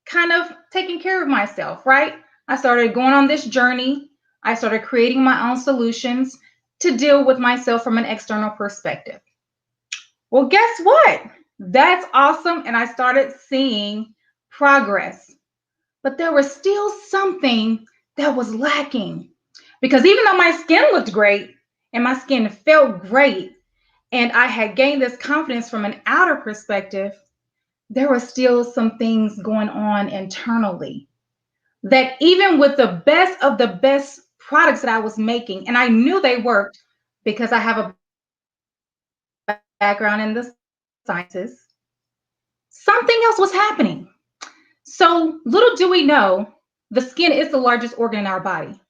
kind of taking care of myself, right? I started going on this journey. I started creating my own solutions to deal with myself from an external perspective. Well, guess what? That's awesome. And I started seeing progress. But there was still something that was lacking. Because even though my skin looked great and my skin felt great, and I had gained this confidence from an outer perspective, there were still some things going on internally that even with the best of the best products that I was making, and I knew they worked because I have a background in the sciences, something else was happening. So little do we know, the skin is the largest organ in our body.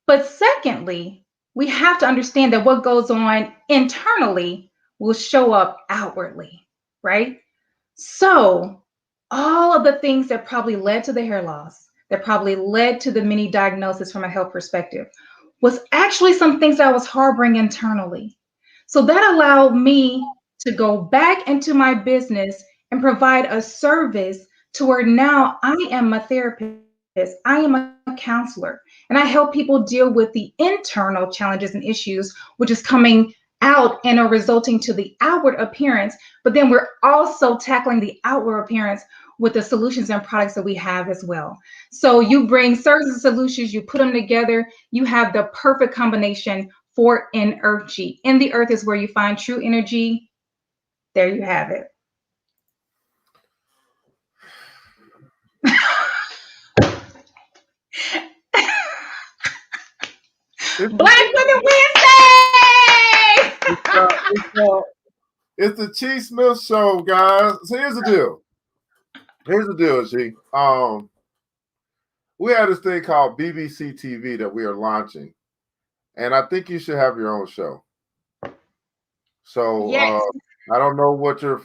But secondly, we have to understand that what goes on internally will show up outwardly, right? So all of the things that probably led to the hair loss, that probably led to the many diagnoses from a health perspective, was actually some things that I was harboring internally. So that allowed me to go back into my business and provide a service to where now I am a therapist, I am a counselor, and I help people deal with the internal challenges and issues, which is coming out and are resulting to the outward appearance. But then we're also tackling the outward appearance with the solutions and products that we have as well. So you bring services and solutions, you put them together, you have the perfect combination for energy. In the earth is where you find true energy. There you have it. Black Women Wednesday! It's the Chi Smith Show, guys. So here's the deal. G. We have this thing called BBC TV that we are launching, and I think you should have your own show. So yes. I don't know what your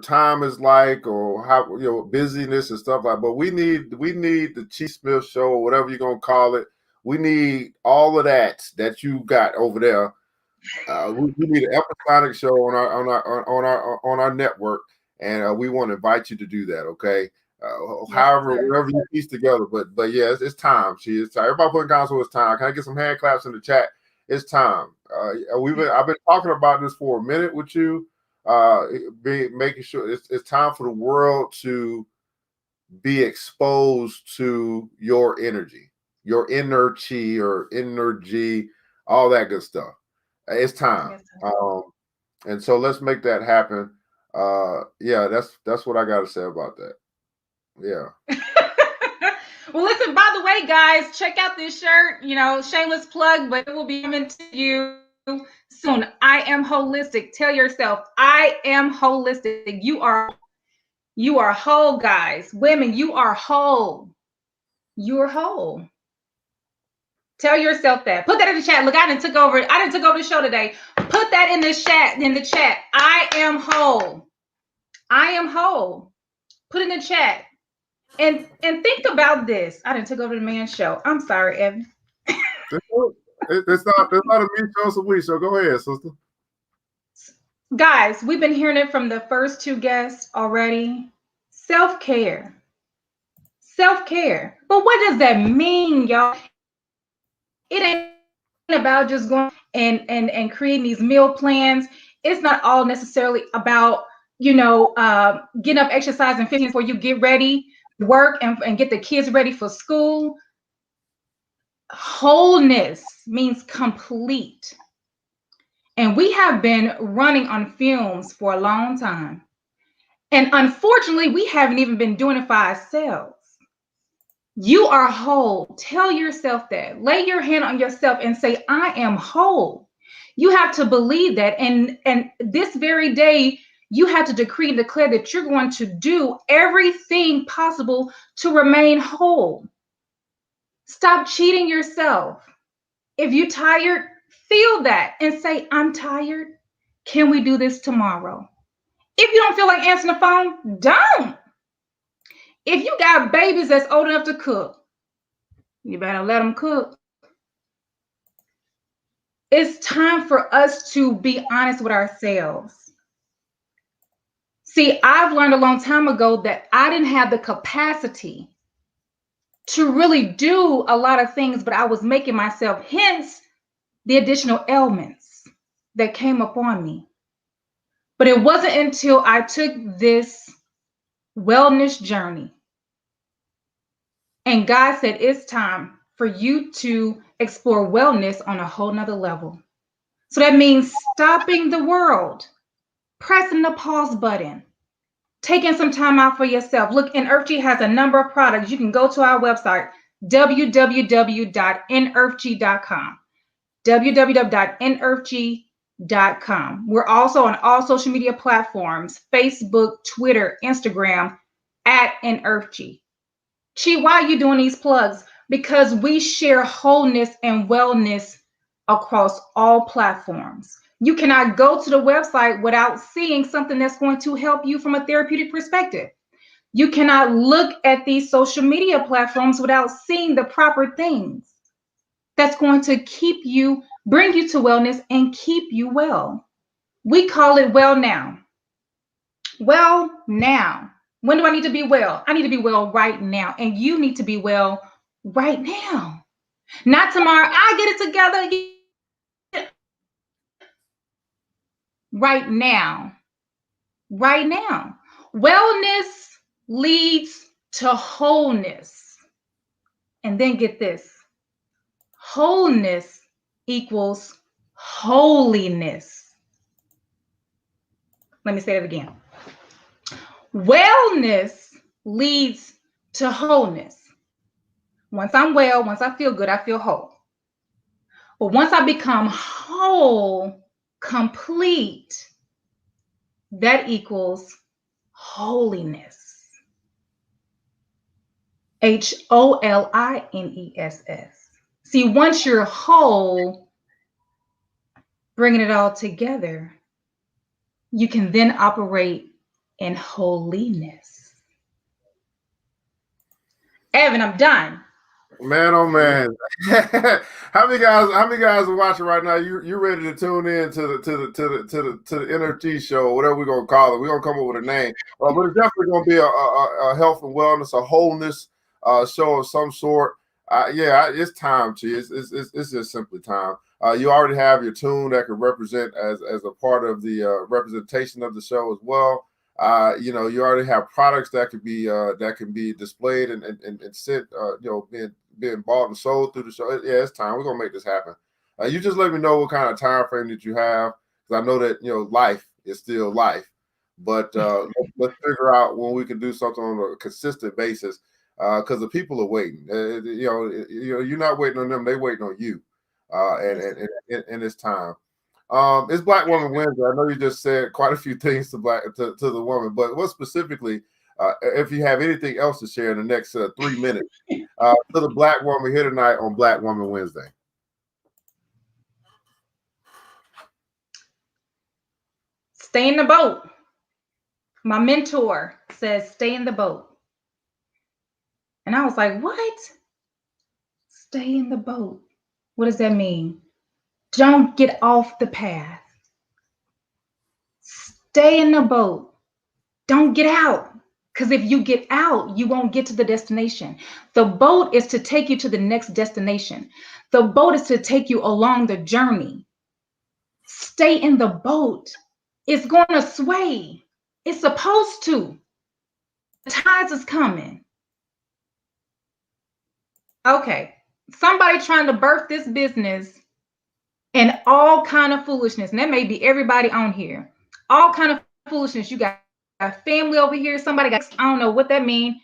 time is like or how busyness and stuff like. But we need the Chi Smith Show or whatever you're gonna call it. We need all of that you got over there. We need an episodic show on our network, and we want to invite you to do that. Okay, however, whatever you piece together. But yeah, it's time. Everybody putting console. It's time. Can I get some hand claps in the chat? It's time. I've been talking about this for a minute with you. Making sure it's time for the world to be exposed to your energy, your inner chi or energy, all that good stuff. It's time. And so let's make that happen. Yeah, that's what I got to say about that. Yeah. Well, listen, by the way, guys, check out this shirt. Shameless plug, but it will be coming to you soon. I am holistic. Tell yourself, I am holistic. You are whole, guys. Women, you are whole. You're whole. Tell yourself that. Put that in the chat. Look, I didn't took over the show today. Put that in the chat. I am whole. I am whole. Put in the chat. And think about this. I didn't take over the man's show. I'm sorry, Evan. It's not a me show, it's a we show. Go ahead, sister. Guys, we've been hearing it from the first two guests already. Self-care. Self-care. But what does that mean, y'all? It ain't about just going and creating these meal plans. It's not all necessarily about, getting up, exercising 15 before you get ready, work, and get the kids ready for school. Wholeness means complete. And we have been running on fumes for a long time. And unfortunately, we haven't even been doing it for ourselves. You are whole. Tell yourself that. Lay your hand on yourself and say, I am whole. You have to believe that. And this very day, you have to decree and declare that you're going to do everything possible to remain whole. Stop cheating yourself. If you're tired, feel that and say, I'm tired. Can we do this tomorrow? If you don't feel like answering the phone, don't. If you got babies that's old enough to cook, you better let them cook. It's time for us to be honest with ourselves. See, I've learned a long time ago that I didn't have the capacity to really do a lot of things, but I was making myself, hence the additional ailments that came upon me. But it wasn't until I took this wellness journey and God said, it's time for you to explore wellness on a whole nother level. So that means stopping the world, pressing the pause button, taking some time out for yourself. Look, Energy has a number of products. You can go to our website, www.energy.com, www.energy.com. We're also on all social media platforms, Facebook, Twitter, Instagram, @Energy. Chi, why are you doing these plugs? Because we share wholeness and wellness across all platforms. You cannot go to the website without seeing something that's going to help you from a therapeutic perspective. You cannot look at these social media platforms without seeing the proper things that's going to keep you, bring you to wellness and keep you well. We call it well now. Well now. When do I need to be well? I need to be well right now. And you need to be well right now. Not tomorrow. I'll get it together. Right now. Right now. Wellness leads to wholeness. And then get this. Wholeness equals holiness. Let me say that again. Wellness leads to wholeness. Once I'm well, once I feel good, I feel whole. But once I become whole, complete, that equals holiness. HOLINESS. See, once you're whole, bringing it all together, you can then operate in holiness. Evan, I'm done. Man, oh man. How many guys are watching right now? You ready to tune in to the Energy show, whatever we're gonna call it. We're gonna come up with a name. But it's definitely gonna be a health and wellness, a wholeness show of some sort. It's time, Chi. It's just simply time. You already have your tune that can represent as a part of the representation of the show as well. You already have products that can be displayed and sent, being bought and sold through the show. Yeah, it's time. We're gonna make this happen. You just let me know what kind of time frame that you have, because I know that life is still life, but let's figure out when we can do something on a consistent basis, because the people are waiting. You're not waiting on them; they waiting on you, and it's time. It's Black Woman Wednesday. I know you just said quite a few things to the woman, but what specifically, if you have anything else to share in the next 3 minutes, to the Black woman here tonight on Black Woman Wednesday? Stay in the boat. My mentor says, stay in the boat. And I was like, what? Stay in the boat. What does that mean? Don't get off the path. Stay in the boat. Don't get out. Because if you get out, you won't get to the destination. The boat is to take you to the next destination. The boat is to take you along the journey. Stay in the boat. It's going to sway. It's supposed to. The tides is coming. Okay. Somebody trying to birth this business and all kind of foolishness. And that may be everybody on here. All kind of foolishness. You got a family over here. Somebody got, I don't know what that means.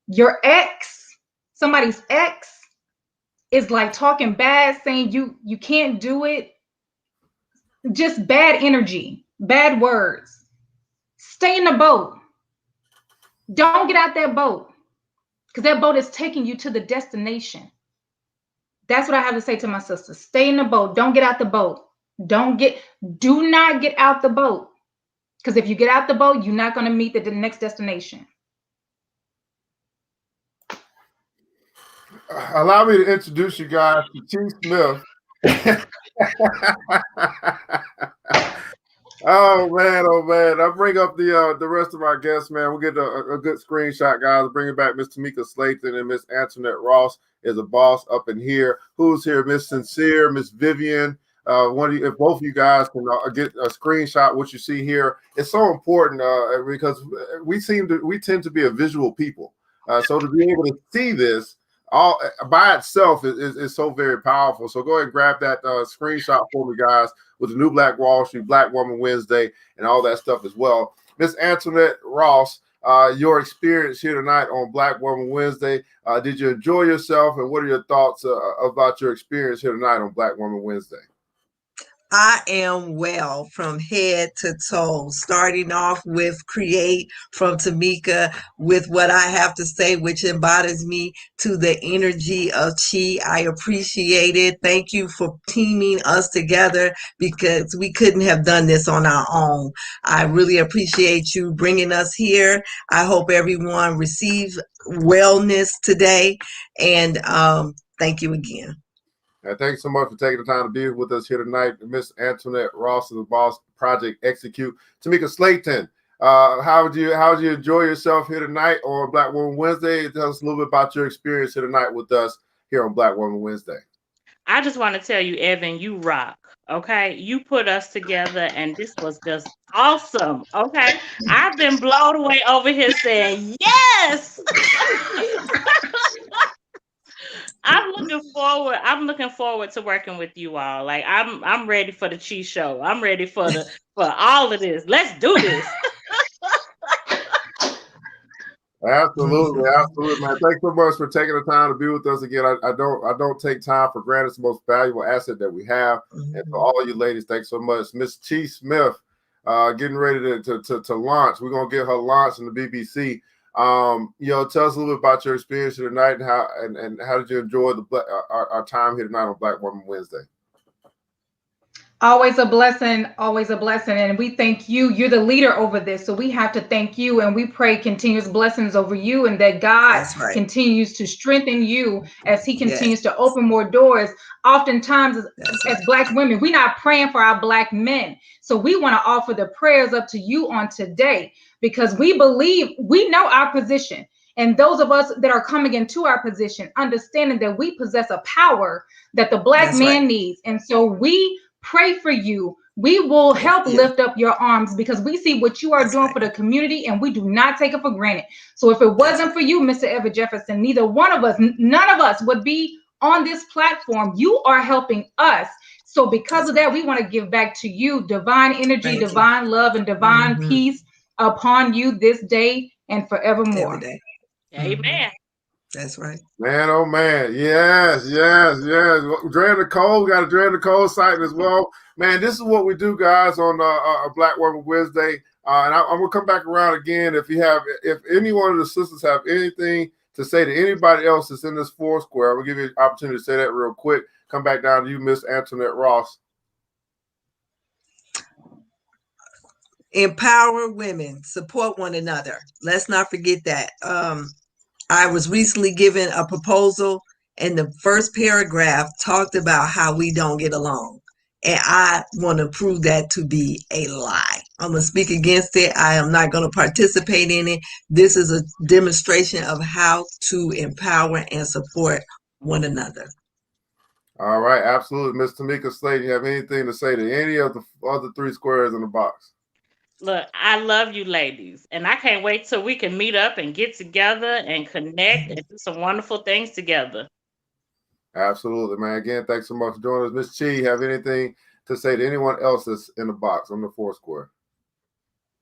Your ex, somebody's ex is like talking bad, saying you can't do it. Just bad energy, bad words. Stay in the boat. Don't get out that boat, because that boat is taking you to the destination. That's what I have to say to my sister. Stay in the boat. Don't get out the boat. Do not get out the boat. Because if you get out the boat, you're not going to meet the next destination. Allow me to introduce you guys to T. Smith. Oh man! I bring up the rest of our guests, man. We'll get a good screenshot, guys. Bring it back. Miss Tumeka Slaton and Miss Antoinette Ross is a boss up in here. Who's here? Miss Sincere, Miss Vivian. One of you, if both of you guys can get a screenshot, what you see here, it's so important because we tend to be a visual people. So to be able to see this all by itself is so very powerful. So go ahead and grab that screenshot for me, guys, with the new Black Wall Street, Black Woman Wednesday, and all that stuff as well. Miss Antoinette Ross, your experience here tonight on Black Woman Wednesday. Did you enjoy yourself, and what are your thoughts about your experience here tonight on Black Woman Wednesday? I am well from head to toe, starting off with Create from Tumeka with what I have to say, which embodies me to the energy of Chi. I appreciate it. Thank you for teaming us together, because we couldn't have done this on our own. I really appreciate you bringing us here. I hope everyone receives wellness today, and thank you again. Thanks so much for taking the time to be with us here tonight. Miss Antoinette Ross of the Boss Project Execute. Tumeka Slaton, how would you enjoy yourself here tonight on Black Woman Wednesday? Tell us a little bit about your experience here tonight with us here on Black Woman Wednesday. I just want to tell you, Evan, you rock. Okay, you put us together, and this was just awesome. Okay, I've been blown away over here saying yes. I'm looking forward to working with you all. Like I'm ready for the Chi show. I'm ready for all of this. Let's do this. Absolutely, man. Thanks so much for taking the time to be with us again. I don't take time for granted. It's the most valuable asset that we have. And for all you ladies, thanks so much. Miss Chi Smith, getting ready to launch. We're gonna get her launched in the BBC. Tell us a little bit about your experience here tonight, and how did you enjoy our time here tonight on Black Woman Wednesday? Always a blessing, always a blessing. And we thank you. You're the leader over this. So we have to thank you, and we pray continuous blessings over you, and that God continues to strengthen you as he continues to open more doors. Oftentimes as Black women, we're not praying for our Black men. So we want to offer the prayers up to you on today, because we believe, we know our position. And those of us that are coming into our position, understanding that we possess a power that the Black man needs. And so we pray for you. We will help lift up your arms, because we see what you are doing for the community, and we do not take it for granted. So if it wasn't for you, Mr. Evan Jefferson, neither one of us, none of us would be on this platform. You are helping us. So because of that, we want to give back to you divine energy, divine love, and divine peace upon you this day and forevermore. Every day. Amen. That's right. Man, oh man. Yes. Dre Nicole, we got a Dre Nicole sighting as well. Man, this is what we do, guys, on Black Woman Wednesday. And I'm gonna come back around again. If any one of the sisters have anything to say to anybody else that's in this four square, we'll give you an opportunity to say that real quick. Come back down to you, Miss Antoinette Ross. Empower women, support one another. Let's not forget that. I was recently given a proposal, and the first paragraph talked about how we don't get along. And I want to prove that to be a lie. I'm going to speak against it. I am not going to participate in it. This is a demonstration of how to empower and support one another. All right, absolutely. Ms. Tumeka Slaton, you have anything to say to any of the other three squares in the box? Look, I love you ladies, and I can't wait till we can meet up and get together and connect and do some wonderful things together. Absolutely, man. Again, thanks so much for joining us. Ms. Chi, have anything to say to anyone else that's in the box on the fourth square?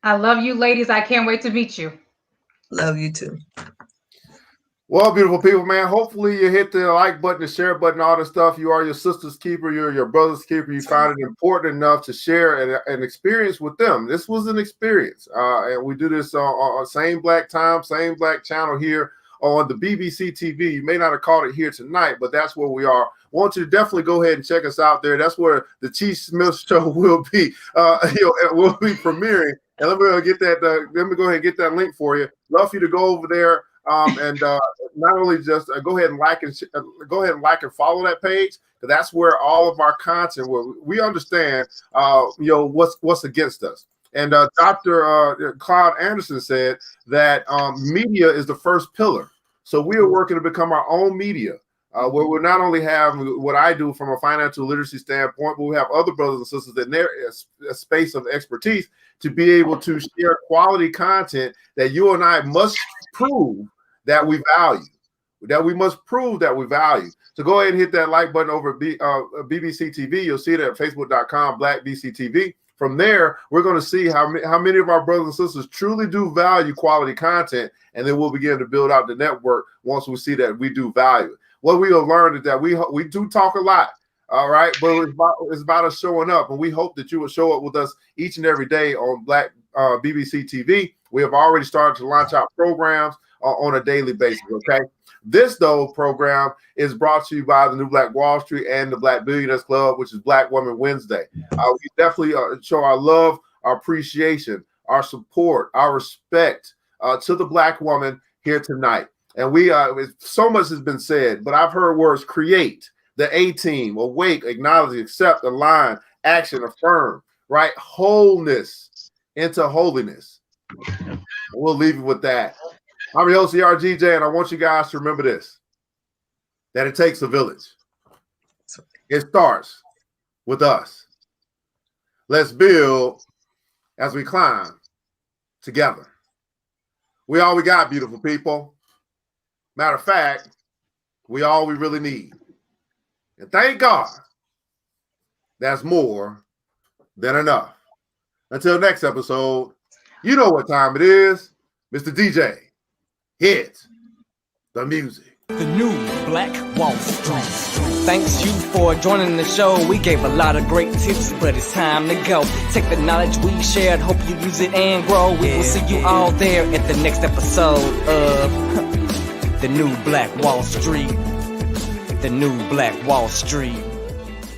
I love you, ladies. I can't wait to meet you. Love you too. Well, beautiful people, man, hopefully you hit the like button, the share button, all this stuff. You are your sister's keeper. You're your brother's keeper. You found it important enough to share an experience with them. This was an experience. And we do this on same black time, same black channel here on the BBC TV. You may not have caught it here tonight, but that's where we are. Want you to definitely go ahead and check us out there. That's where the Chief Smith Show will be. Will be premiering. And let me go ahead and get that link for you. Love for you to go over there. And not only just go ahead and like and follow that page, because that's where all of our content. We understand, what's against us. And Dr. Cloud Anderson said that media is the first pillar. So we are working to become our own media, where we not only have what I do from a financial literacy standpoint, but we have other brothers and sisters in their space of expertise to be able to share quality content that you and I must prove that we value, that we must prove that we value. So go ahead and hit that like button over at BBC TV. You'll see it at facebook.com/BCTV. From there, we're going to see how many of our brothers and sisters truly do value quality content, and then we'll begin to build out the network once we see that we do value it. What we have learned is that we do talk a lot, all right, but it's about us showing up, and we hope that you will show up with us each and every day on Black BBC TV. We have already started to launch out programs on a daily basis, okay? This, though, program is brought to you by the New Black Wall Street and the Black Billionaires Club, which is Black Woman Wednesday. We definitely show our love, our appreciation, our support, our respect to the Black woman here tonight. And we so much has been said, but I've heard words: create, the A-team, awake, acknowledge, accept, align, action, affirm, right? Wholeness into holiness. And we'll leave you with that. I'm your OCR GJ, and I want you guys to remember this, that it takes a village. It starts with us. Let's build as we climb together. We all we got, beautiful people. Matter of fact, we all we really need. And thank God, that's more than enough. Until next episode, you know what time it is. Mr. DJ, hit the music. The new Black Wall Street. Thanks you for joining the show. We gave a lot of great tips, but it's time to go. Take the knowledge we shared, hope you use it and grow. We will see you all there at the next episode of The New Black Wall Street. The New Black Wall Street.